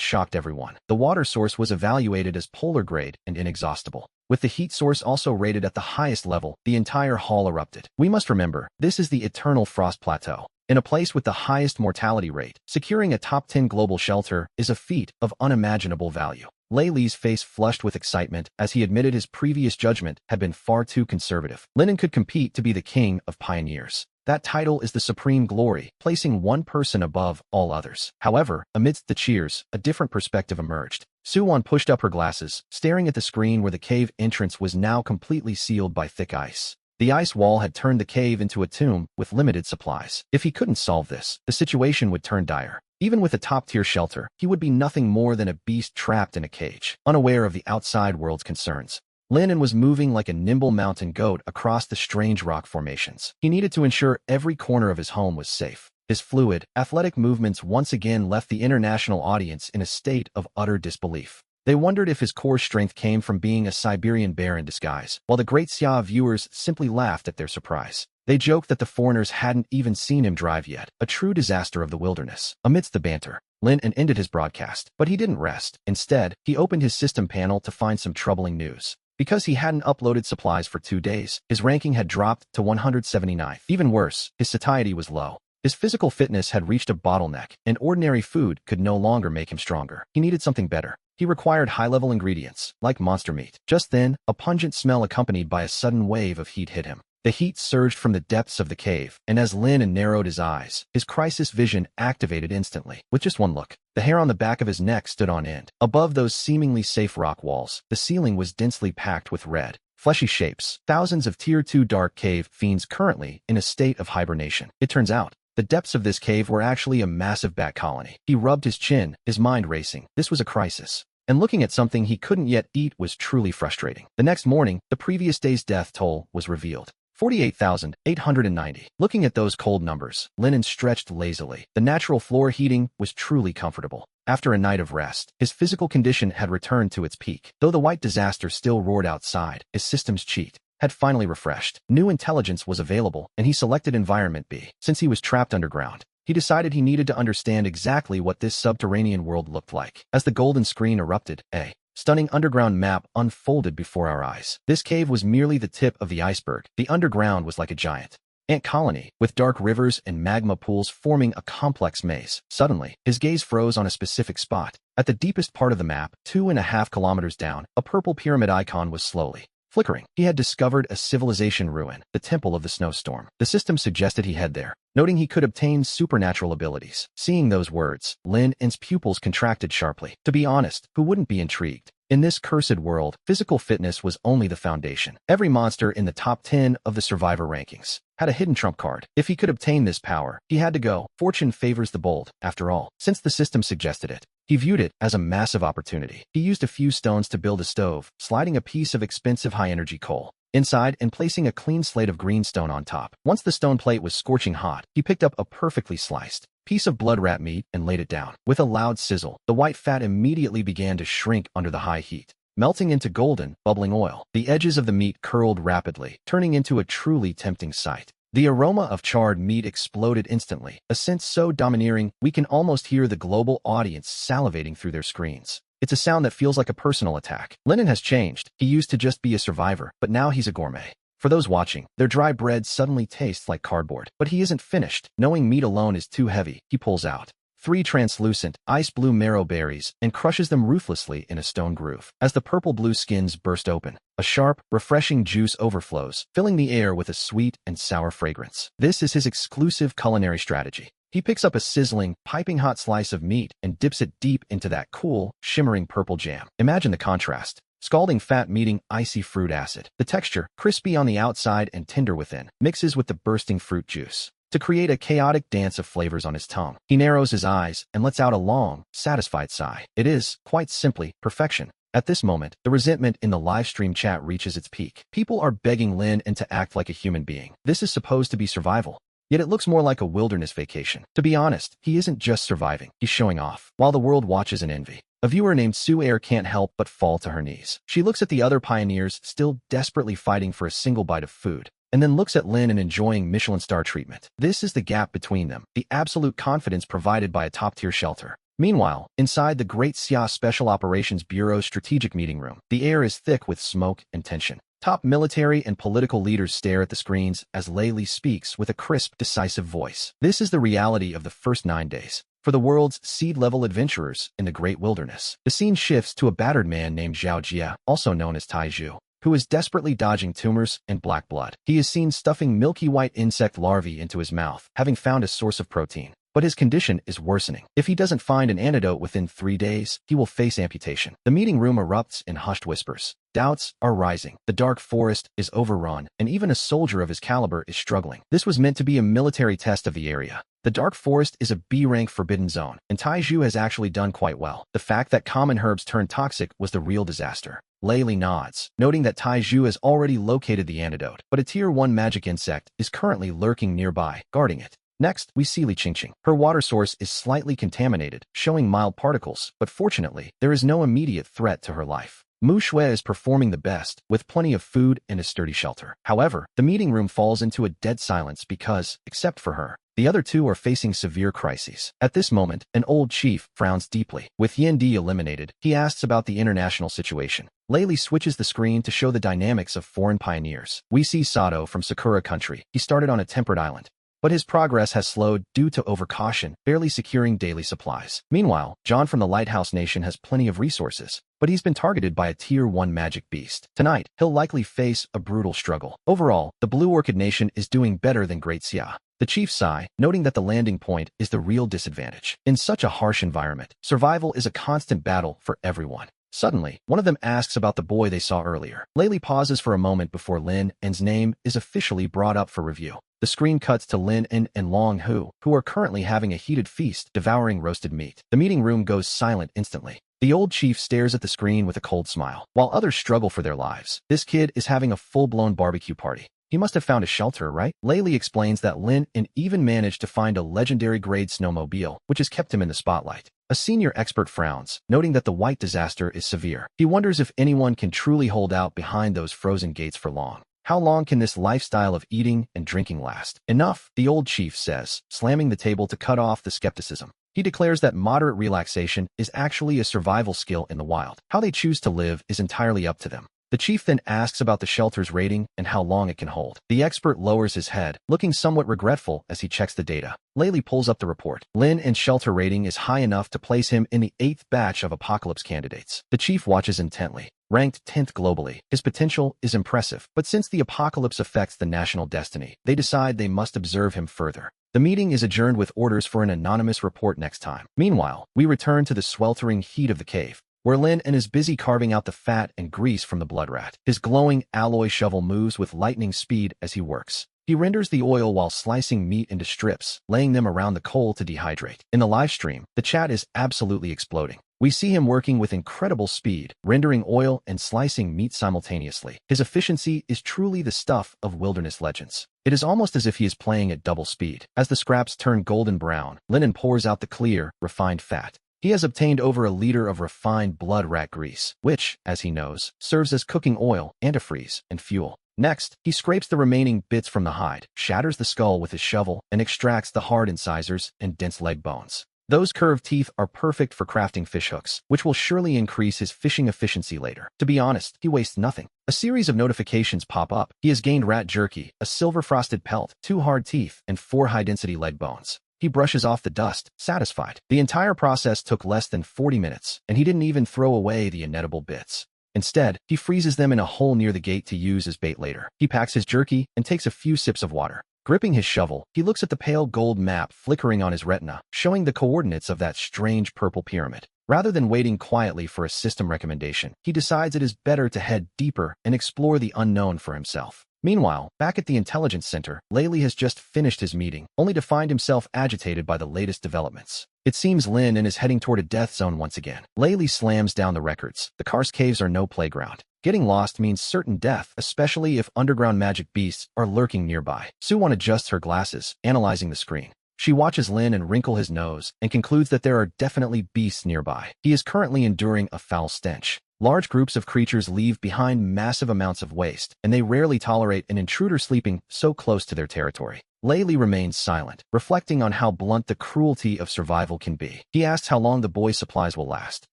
shocked everyone. The water source was evaluated as polar grade and inexhaustible. With the heat source also rated at the highest level, the entire hall erupted. We must remember, this is the eternal frost plateau. In a place with the highest mortality rate, securing a top 10 global shelter is a feat of unimaginable value. Lei Li's face flushed with excitement as he admitted his previous judgment had been far too conservative. Linen could compete to be the king of pioneers. That title is the supreme glory, placing one person above all others. However, amidst the cheers, a different perspective emerged. Suwon pushed up her glasses, staring at the screen where the cave entrance was now completely sealed by thick ice. The ice wall had turned the cave into a tomb with limited supplies. If he couldn't solve this, the situation would turn dire. Even with a top-tier shelter, he would be nothing more than a beast trapped in a cage, unaware of the outside world's concerns. Linen was moving like a nimble mountain goat across the strange rock formations. He needed to ensure every corner of his home was safe. His fluid, athletic movements once again left the international audience in a state of utter disbelief. They wondered if his core strength came from being a Siberian bear in disguise, while the Great Xia viewers simply laughed at their surprise. They joked that the foreigners hadn't even seen him drive yet, a true disaster of the wilderness. Amidst the banter, Linen ended his broadcast, but he didn't rest. Instead, he opened his system panel to find some troubling news. Because he hadn't uploaded supplies for 2 days, his ranking had dropped to 179th. Even worse, his satiety was low. His physical fitness had reached a bottleneck, and ordinary food could no longer make him stronger. He needed something better. He required high-level ingredients, like monster meat. Just then, a pungent smell accompanied by a sudden wave of heat hit him. The heat surged from the depths of the cave, and as Linen narrowed his eyes, his crisis vision activated instantly. With just one look, the hair on the back of his neck stood on end. Above those seemingly safe rock walls, the ceiling was densely packed with red, fleshy shapes. Thousands of Tier 2 dark cave fiends currently in a state of hibernation. It turns out, the depths of this cave were actually a massive bat colony. He rubbed his chin, his mind racing. This was a crisis. and looking at something he couldn't yet eat was truly frustrating. The next morning, the previous day's death toll was revealed. 48,890. Looking at those cold numbers, Lennon stretched lazily. The natural floor heating was truly comfortable. After a night of rest, his physical condition had returned to its peak. Though the white disaster still roared outside, his system's cheat had finally refreshed. New intelligence was available, and he selected Environment B. Since he was trapped underground, he decided he needed to understand exactly what this subterranean world looked like. As the golden screen erupted, a stunning underground map unfolded before our eyes. This cave was merely the tip of the iceberg. The underground was like a giant ant colony, with dark rivers and magma pools forming a complex maze. Suddenly, his gaze froze on a specific spot. At the deepest part of the map, 2.5 kilometers down, a purple pyramid icon was slowly flickering. He had discovered a civilization ruin, the Temple of the Snowstorm. The system suggested he head there, noting he could obtain supernatural abilities. Seeing those words, Lin's pupils contracted sharply. To be honest, who wouldn't be intrigued? In this cursed world, physical fitness was only the foundation. Every monster in the top 10 of the survivor rankings had a hidden trump card. If he could obtain this power, he had to go. Fortune favors the bold, after all. Since the system suggested it, he viewed it as a massive opportunity. He used a few stones to build a stove, sliding a piece of expensive high-energy coal inside and placing a clean slate of green stone on top. Once the stone plate was scorching hot, he picked up a perfectly sliced piece of blood rat meat and laid it down. With a loud sizzle, the white fat immediately began to shrink under the high heat, melting into golden, bubbling oil. The edges of the meat curled rapidly, turning into a truly tempting sight. The aroma of charred meat exploded instantly, a scent so domineering we can almost hear the global audience salivating through their screens. It's a sound that feels like a personal attack. Lennon has changed. He used to just be a survivor, but now he's a gourmet. For those watching, their dry bread suddenly tastes like cardboard. But he isn't finished. Knowing meat alone is too heavy, he pulls out 3 translucent, ice-blue marrow berries and crushes them ruthlessly in a stone groove. As the purple-blue skins burst open, a sharp, refreshing juice overflows, filling the air with a sweet and sour fragrance. This is his exclusive culinary strategy. He picks up a sizzling, piping hot slice of meat and dips it deep into that cool, shimmering purple jam. Imagine the contrast. Scalding fat meeting icy fruit acid. The texture, crispy on the outside and tender within, mixes with the bursting fruit juice to create a chaotic dance of flavors on his tongue. He narrows his eyes and lets out a long, satisfied sigh. It is, quite simply, perfection. At this moment, the resentment in the livestream chat reaches its peak. People are begging Lin to act like a human being. This is supposed to be survival, yet it looks more like a wilderness vacation. To be honest, he isn't just surviving, he's showing off, while the world watches in envy. A viewer named Sue Air can't help but fall to her knees. She looks at the other pioneers still desperately fighting for a single bite of food, and then looks at Lin and enjoying Michelin star treatment. This is the gap between them, the absolute confidence provided by a top-tier shelter. Meanwhile, inside the Great Xia Special Operations Bureau's strategic meeting room, the air is thick with smoke and tension. Top military and political leaders stare at the screens as Layli speaks with a crisp, decisive voice. This is the reality of the first 9 days for the world's seed-level adventurers in the Great Wilderness. The scene shifts to a battered man named Zhao Jia, also known as Taiju, who is desperately dodging tumors and black blood. He is seen stuffing milky white insect larvae into his mouth, having found a source of protein. But his condition is worsening. If he doesn't find an antidote within 3 days, he will face amputation. The meeting room erupts in hushed whispers. Doubts are rising. The dark forest is overrun, and even a soldier of his caliber is struggling. This was meant to be a military test of the area. The dark forest is a B-rank forbidden zone, and Taiju has actually done quite well. The fact that common herbs turned toxic was the real disaster. Layli nods, noting that Taiju has already located the antidote, but a Tier 1 magic insect is currently lurking nearby, guarding it. Next, we see Li Qingqing. Her water source is slightly contaminated, showing mild particles, but fortunately, there is no immediate threat to her life. Mu Shui is performing the best, with plenty of food and a sturdy shelter. However, the meeting room falls into a dead silence because, except for her, the other two are facing severe crises. At this moment, an old chief frowns deeply. With Yendi eliminated, he asks about the international situation. Layli switches the screen to show the dynamics of foreign pioneers. We see Sato from Sakura country. He started on a temperate island, but his progress has slowed due to overcaution, barely securing daily supplies. Meanwhile, John from the Lighthouse Nation has plenty of resources, but he's been targeted by a Tier 1 magic beast. Tonight, he'll likely face a brutal struggle. Overall, the Blue Orchid Nation is doing better than Great Xia. The chief sigh, noting that the landing point is the real disadvantage. In such a harsh environment, survival is a constant battle for everyone. Suddenly, one of them asks about the boy they saw earlier. Layli pauses for a moment before Lin's name is officially brought up for review. The screen cuts to Lin and Long Hu are currently having a heated feast, devouring roasted meat. The meeting room goes silent instantly. The old chief stares at the screen with a cold smile. While others struggle for their lives, this kid is having a full-blown barbecue party. He must have found a shelter, right? Laylee explains that Lin and even managed to find a legendary-grade snowmobile, which has kept him in the spotlight. A senior expert frowns, noting that the white disaster is severe. He wonders if anyone can truly hold out behind those frozen gates for long. How long can this lifestyle of eating and drinking last? Enough, the old chief says, slamming the table to cut off the skepticism. He declares that moderate relaxation is actually a survival skill in the wild. How they choose to live is entirely up to them. The chief then asks about the shelter's rating and how long it can hold. The expert lowers his head, looking somewhat regretful as he checks the data. Laylee pulls up the report. Lin and shelter rating is high enough to place him in the 8th batch of apocalypse candidates. The chief watches intently. Ranked 10th globally, his potential is impressive, but since the apocalypse affects the national destiny, they decide they must observe him further. The meeting is adjourned with orders for an anonymous report next time. Meanwhile, we return to the sweltering heat of the cave, where Lin is busy carving out the fat and grease from the blood rat. His glowing alloy shovel moves with lightning speed as he works. He renders the oil while slicing meat into strips, laying them around the coal to dehydrate. In the live stream, the chat is absolutely exploding. We see him working with incredible speed, rendering oil and slicing meat simultaneously. His efficiency is truly the stuff of wilderness legends. It is almost as if he is playing at double speed. As the scraps turn golden brown, Lin pours out the clear, refined fat. He has obtained over a liter of refined blood rat grease, which, as he knows, serves as cooking oil, antifreeze, and fuel. Next, he scrapes the remaining bits from the hide, shatters the skull with his shovel, and extracts the hard incisors and dense leg bones. Those curved teeth are perfect for crafting fishhooks, which will surely increase his fishing efficiency later. To be honest, he wastes nothing. A series of notifications pop up. He has gained rat jerky, a silver-frosted pelt, 2 hard teeth, and 4 high-density leg bones. He brushes off the dust, satisfied. The entire process took less than 40 minutes, and he didn't even throw away the inedible bits. Instead, he freezes them in a hole near the gate to use as bait later. He packs his jerky and takes a few sips of water. Gripping his shovel, he looks at the pale gold map flickering on his retina, showing the coordinates of that strange purple pyramid. Rather than waiting quietly for a system recommendation, he decides it is better to head deeper and explore the unknown for himself. Meanwhile, back at the intelligence center, Laylee has just finished his meeting, only to find himself agitated by the latest developments. It seems Lin is heading toward a death zone once again. Laylee slams down the records. The karst caves are no playground. Getting lost means certain death, especially if underground magic beasts are lurking nearby. Suwon adjusts her glasses, analyzing the screen. She watches Lin wrinkle his nose and concludes that there are definitely beasts nearby. He is currently enduring a foul stench. Large groups of creatures leave behind massive amounts of waste, and they rarely tolerate an intruder sleeping so close to their territory. Laylee remains silent, reflecting on how blunt the cruelty of survival can be. He asks how long the boy's supplies will last.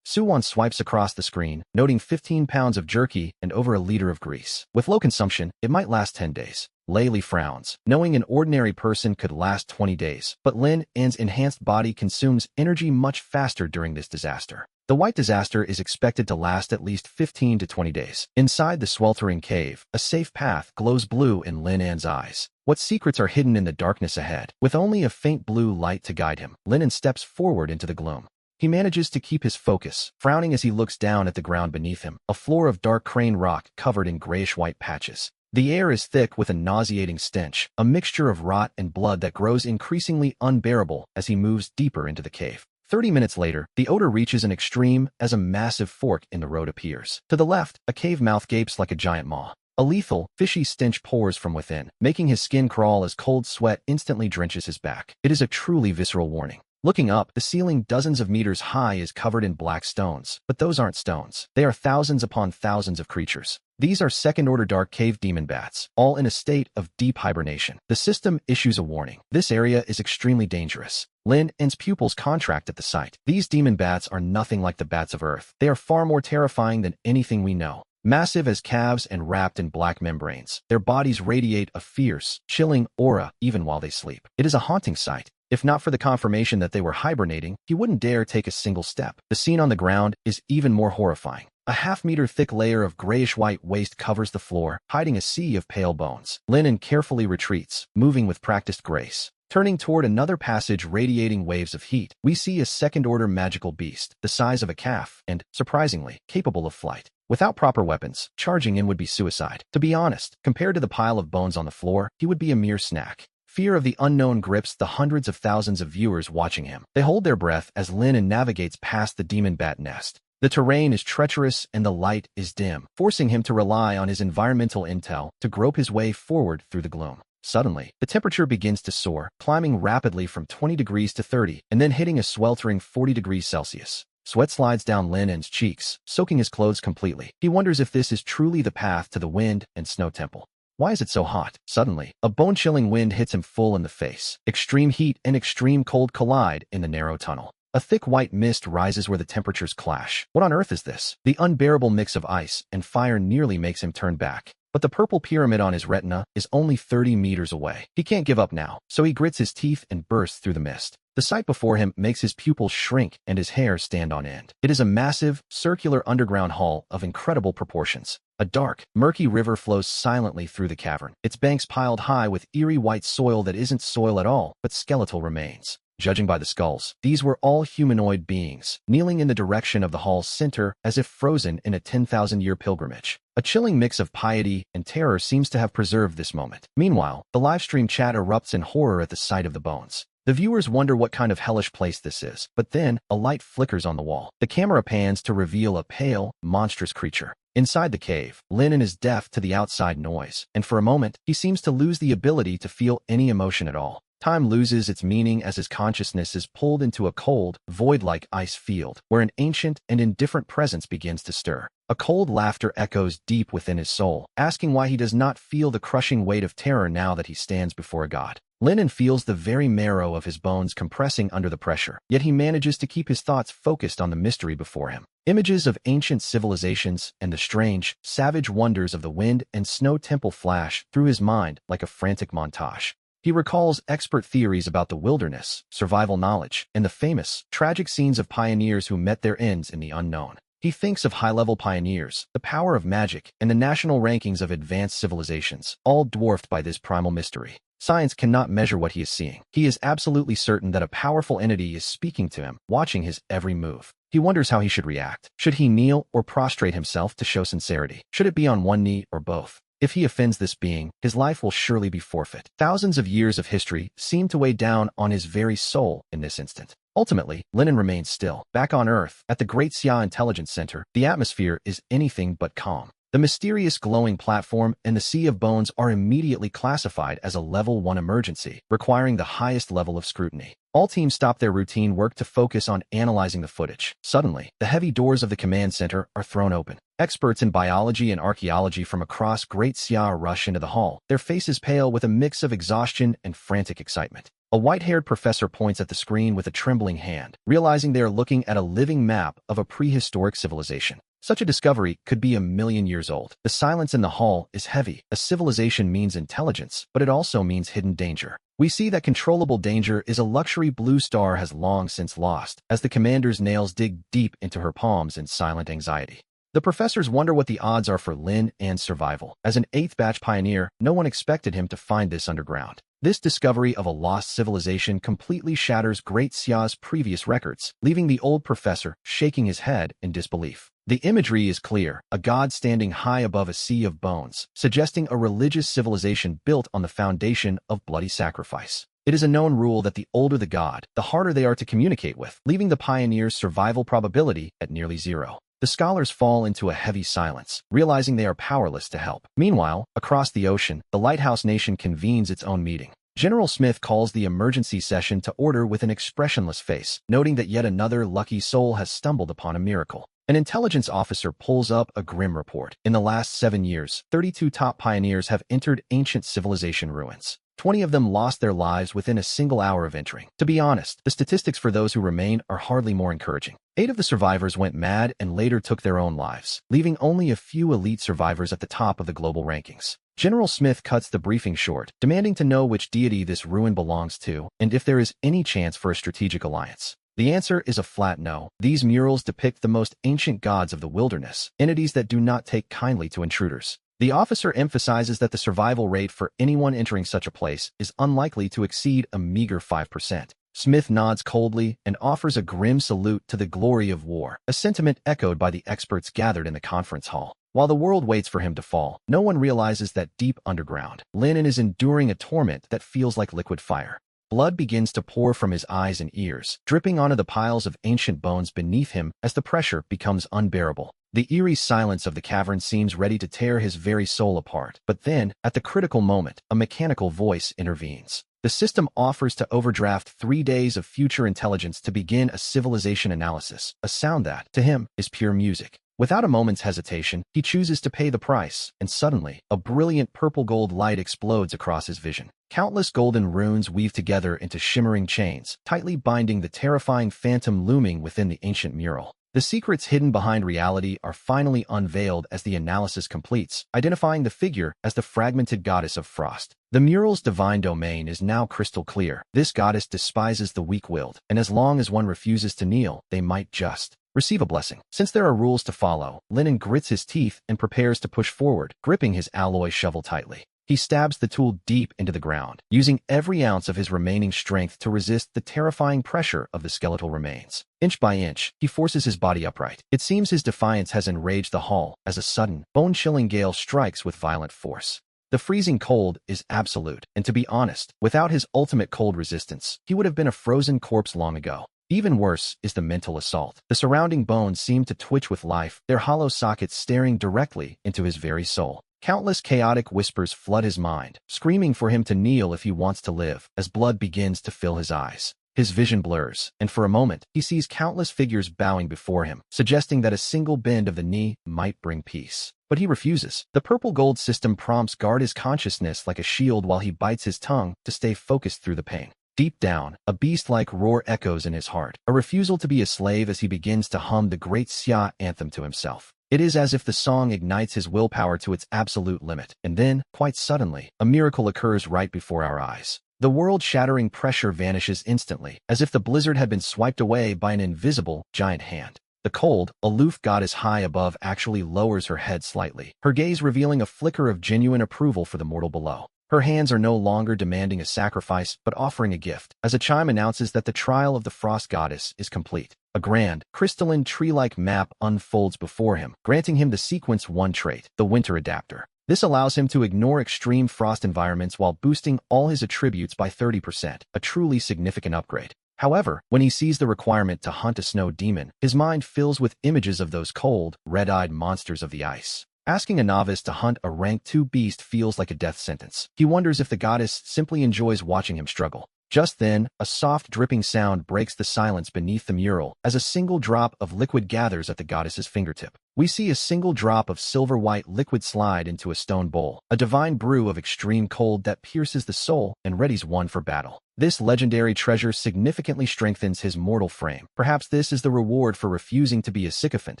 Suwon swipes across the screen, noting 15 pounds of jerky and over a liter of grease. With low consumption, it might last 10 days. Laylee frowns, knowing an ordinary person could last 20 days, but Lin's enhanced body consumes energy much faster during this disaster. The white disaster is expected to last at least 15 to 20 days. Inside the sweltering cave, a safe path glows blue in Lin's eyes. What secrets are hidden in the darkness ahead? With only a faint blue light to guide him, Lin steps forward into the gloom. He manages to keep his focus, frowning as he looks down at the ground beneath him, a floor of dark crane rock covered in grayish-white patches. The air is thick with a nauseating stench, a mixture of rot and blood that grows increasingly unbearable as he moves deeper into the cave. 30 minutes later, the odor reaches an extreme as a massive fork in the road appears. To the left, a cave mouth gapes like a giant maw. A lethal, fishy stench pours from within, making his skin crawl as cold sweat instantly drenches his back. It is a truly visceral warning. Looking up, the ceiling dozens of meters high is covered in black stones, but those aren't stones. They are thousands upon thousands of creatures. These are second-order dark cave demon bats, all in a state of deep hibernation. The system issues a warning. This area is extremely dangerous. Lin's pupils contract at the sight. These demon bats are nothing like the bats of Earth. They are far more terrifying than anything we know. Massive as calves and wrapped in black membranes, their bodies radiate a fierce, chilling aura even while they sleep. It is a haunting sight. If not for the confirmation that they were hibernating, he wouldn't dare take a single step. The scene on the ground is even more horrifying. A half-meter thick layer of grayish-white waste covers the floor, hiding a sea of pale bones. Lin carefully retreats, moving with practiced grace. Turning toward another passage radiating waves of heat, we see a second-order magical beast, the size of a calf, and, surprisingly, capable of flight. Without proper weapons, charging in would be suicide. To be honest, compared to the pile of bones on the floor, he would be a mere snack. Fear of the unknown grips the hundreds of thousands of viewers watching him. They hold their breath as Lin navigates past the demon bat nest. The terrain is treacherous and the light is dim, forcing him to rely on his environmental intel to grope his way forward through the gloom. Suddenly, the temperature begins to soar, climbing rapidly from 20 degrees to 30, and then hitting a sweltering 40 degrees Celsius. Sweat slides down Lenin's cheeks, soaking his clothes completely. He wonders if this is truly the path to the wind and snow temple. Why is it so hot? Suddenly, a bone-chilling wind hits him full in the face. Extreme heat and extreme cold collide in the narrow tunnel. A thick white mist rises where the temperatures clash. What on earth is this? The unbearable mix of ice and fire nearly makes him turn back. But the purple pyramid on his retina is only 30 meters away. He can't give up now, so he grits his teeth and bursts through the mist. The sight before him makes his pupils shrink and his hair stand on end. It is a massive, circular underground hall of incredible proportions. A dark, murky river flows silently through the cavern, its banks piled high with eerie white soil that isn't soil at all, but skeletal remains. Judging by the skulls, these were all humanoid beings, kneeling in the direction of the hall's center as if frozen in a 10,000-year pilgrimage. A chilling mix of piety and terror seems to have preserved this moment. Meanwhile, the livestream chat erupts in horror at the sight of the bones. The viewers wonder what kind of hellish place this is, but then a light flickers on the wall. The camera pans to reveal a pale, monstrous creature. Inside the cave, Lenin is deaf to the outside noise, and for a moment, he seems to lose the ability to feel any emotion at all. Time loses its meaning as his consciousness is pulled into a cold, void-like ice field, where an ancient and indifferent presence begins to stir. A cold laughter echoes deep within his soul, asking why he does not feel the crushing weight of terror now that he stands before a god. Lenin feels the very marrow of his bones compressing under the pressure, yet he manages to keep his thoughts focused on the mystery before him. Images of ancient civilizations and the strange, savage wonders of the wind and snow temple flash through his mind like a frantic montage. He recalls expert theories about the wilderness, survival knowledge, and the famous, tragic scenes of pioneers who met their ends in the unknown. He thinks of high-level pioneers, the power of magic, and the national rankings of advanced civilizations, all dwarfed by this primal mystery. Science cannot measure what he is seeing. He is absolutely certain that a powerful entity is speaking to him, watching his every move. He wonders how he should react. Should he kneel or prostrate himself to show sincerity? Should it be on one knee or both? If he offends this being, his life will surely be forfeit. Thousands of years of history seem to weigh down on his very soul in this instant. Ultimately, Lenin remains still. Back on Earth, at the Great Xia Intelligence Center, the atmosphere is anything but calm. The mysterious glowing platform and the sea of bones are immediately classified as a Level 1 emergency, requiring the highest level of scrutiny. All teams stop their routine work to focus on analyzing the footage. Suddenly, the heavy doors of the command center are thrown open. Experts in biology and archaeology from across Great Xia rush into the hall, their faces pale with a mix of exhaustion and frantic excitement. A white-haired professor points at the screen with a trembling hand, realizing they are looking at a living map of a prehistoric civilization. Such a discovery could be 1,000,000 years old. The silence in the hall is heavy. A civilization means intelligence, but it also means hidden danger. We see that controllable danger is a luxury Blue Star has long since lost, as the commander's nails dig deep into her palms in silent anxiety. The professors wonder what the odds are for Lin An's survival. As an 8th batch pioneer, no one expected him to find this underground. This discovery of a lost civilization completely shatters Great Xia's previous records, leaving the old professor shaking his head in disbelief. The imagery is clear, a god standing high above a sea of bones, suggesting a religious civilization built on the foundation of bloody sacrifice. It is a known rule that the older the god, the harder they are to communicate with, leaving the pioneer's survival probability at nearly zero. The scholars fall into a heavy silence, realizing they are powerless to help. Meanwhile, across the ocean, the Lighthouse Nation convenes its own meeting. General Smith calls the emergency session to order with an expressionless face, noting that yet another lucky soul has stumbled upon a miracle. An intelligence officer pulls up a grim report. In the last 7 years, 32 top pioneers have entered ancient civilization ruins. 20 of them lost their lives within a single hour of entering. To be honest, the statistics for those who remain are hardly more encouraging. 8 of the survivors went mad and later took their own lives, leaving only a few elite survivors at the top of the global rankings. General Smith cuts the briefing short, demanding to know which deity this ruin belongs to, and if there is any chance for a strategic alliance. The answer is a flat no. These murals depict the most ancient gods of the wilderness, entities that do not take kindly to intruders. The officer emphasizes that the survival rate for anyone entering such a place is unlikely to exceed a meager 5%. Smith nods coldly and offers a grim salute to the glory of war, a sentiment echoed by the experts gathered in the conference hall. While the world waits for him to fall, no one realizes that deep underground, Lenin is enduring a torment that feels like liquid fire. Blood begins to pour from his eyes and ears, dripping onto the piles of ancient bones beneath him as the pressure becomes unbearable. The eerie silence of the cavern seems ready to tear his very soul apart. But then, at the critical moment, a mechanical voice intervenes. The system offers to overdraft 3 days of future intelligence to begin a civilization analysis, a sound that, to him, is pure music. Without a moment's hesitation, he chooses to pay the price, and suddenly, a brilliant purple-gold light explodes across his vision. Countless golden runes weave together into shimmering chains, tightly binding the terrifying phantom looming within the ancient mural. The secrets hidden behind reality are finally unveiled as the analysis completes, identifying the figure as the fragmented goddess of frost. The mural's divine domain is now crystal clear. This goddess despises the weak-willed, and as long as one refuses to kneel, they might just receive a blessing. Since there are rules to follow, Lennon grits his teeth and prepares to push forward, gripping his alloy shovel tightly. He stabs the tool deep into the ground, using every ounce of his remaining strength to resist the terrifying pressure of the skeletal remains. Inch by inch, he forces his body upright. It seems his defiance has enraged the hall as a sudden, bone-chilling gale strikes with violent force. The freezing cold is absolute, and to be honest, without his ultimate cold resistance, he would have been a frozen corpse long ago. Even worse is the mental assault. The surrounding bones seem to twitch with life, their hollow sockets staring directly into his very soul. Countless chaotic whispers flood his mind, screaming for him to kneel if he wants to live, as blood begins to fill his eyes. His vision blurs, and for a moment, he sees countless figures bowing before him, suggesting that a single bend of the knee might bring peace. But he refuses. The purple-gold system prompts guard his consciousness like a shield while he bites his tongue to stay focused through the pain. Deep down, a beast-like roar echoes in his heart, a refusal to be a slave as he begins to hum the great Xia anthem to himself. It is as if the song ignites his willpower to its absolute limit, and then, quite suddenly, a miracle occurs right before our eyes. The world-shattering pressure vanishes instantly, as if the blizzard had been swiped away by an invisible, giant hand. The cold, aloof goddess high above actually lowers her head slightly, her gaze revealing a flicker of genuine approval for the mortal below. Her hands are no longer demanding a sacrifice, but offering a gift, as a chime announces that the trial of the frost goddess is complete. A grand, crystalline tree-like map unfolds before him, granting him the Sequence 1 trait, the Winter Adapter. This allows him to ignore extreme frost environments while boosting all his attributes by 30%, a truly significant upgrade. However, when he sees the requirement to hunt a snow demon, his mind fills with images of those cold, red-eyed monsters of the ice. Asking a novice to hunt a rank 2 beast feels like a death sentence. He wonders if the goddess simply enjoys watching him struggle. Just then, a soft dripping sound breaks the silence beneath the mural as a single drop of liquid gathers at the goddess's fingertip. We see a single drop of silver-white liquid slide into a stone bowl, a divine brew of extreme cold that pierces the soul and readies one for battle. This legendary treasure significantly strengthens his mortal frame. Perhaps this is the reward for refusing to be a sycophant,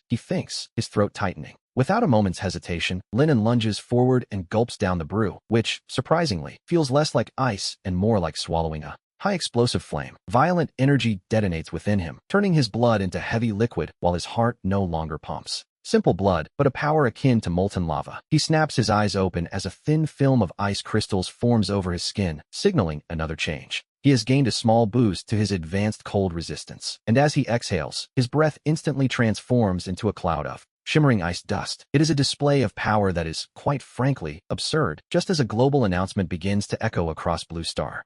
he thinks, his throat tightening. Without a moment's hesitation, Lennon lunges forward and gulps down the brew, which, surprisingly, feels less like ice and more like swallowing a high explosive flame. Violent energy detonates within him, turning his blood into heavy liquid while his heart no longer pumps. Simple blood, but a power akin to molten lava. He snaps his eyes open as a thin film of ice crystals forms over his skin, signaling another change. He has gained a small boost to his advanced cold resistance, and as he exhales, his breath instantly transforms into a cloud of shimmering ice dust. It is a display of power that is, quite frankly, absurd, just as a global announcement begins to echo across Blue Star.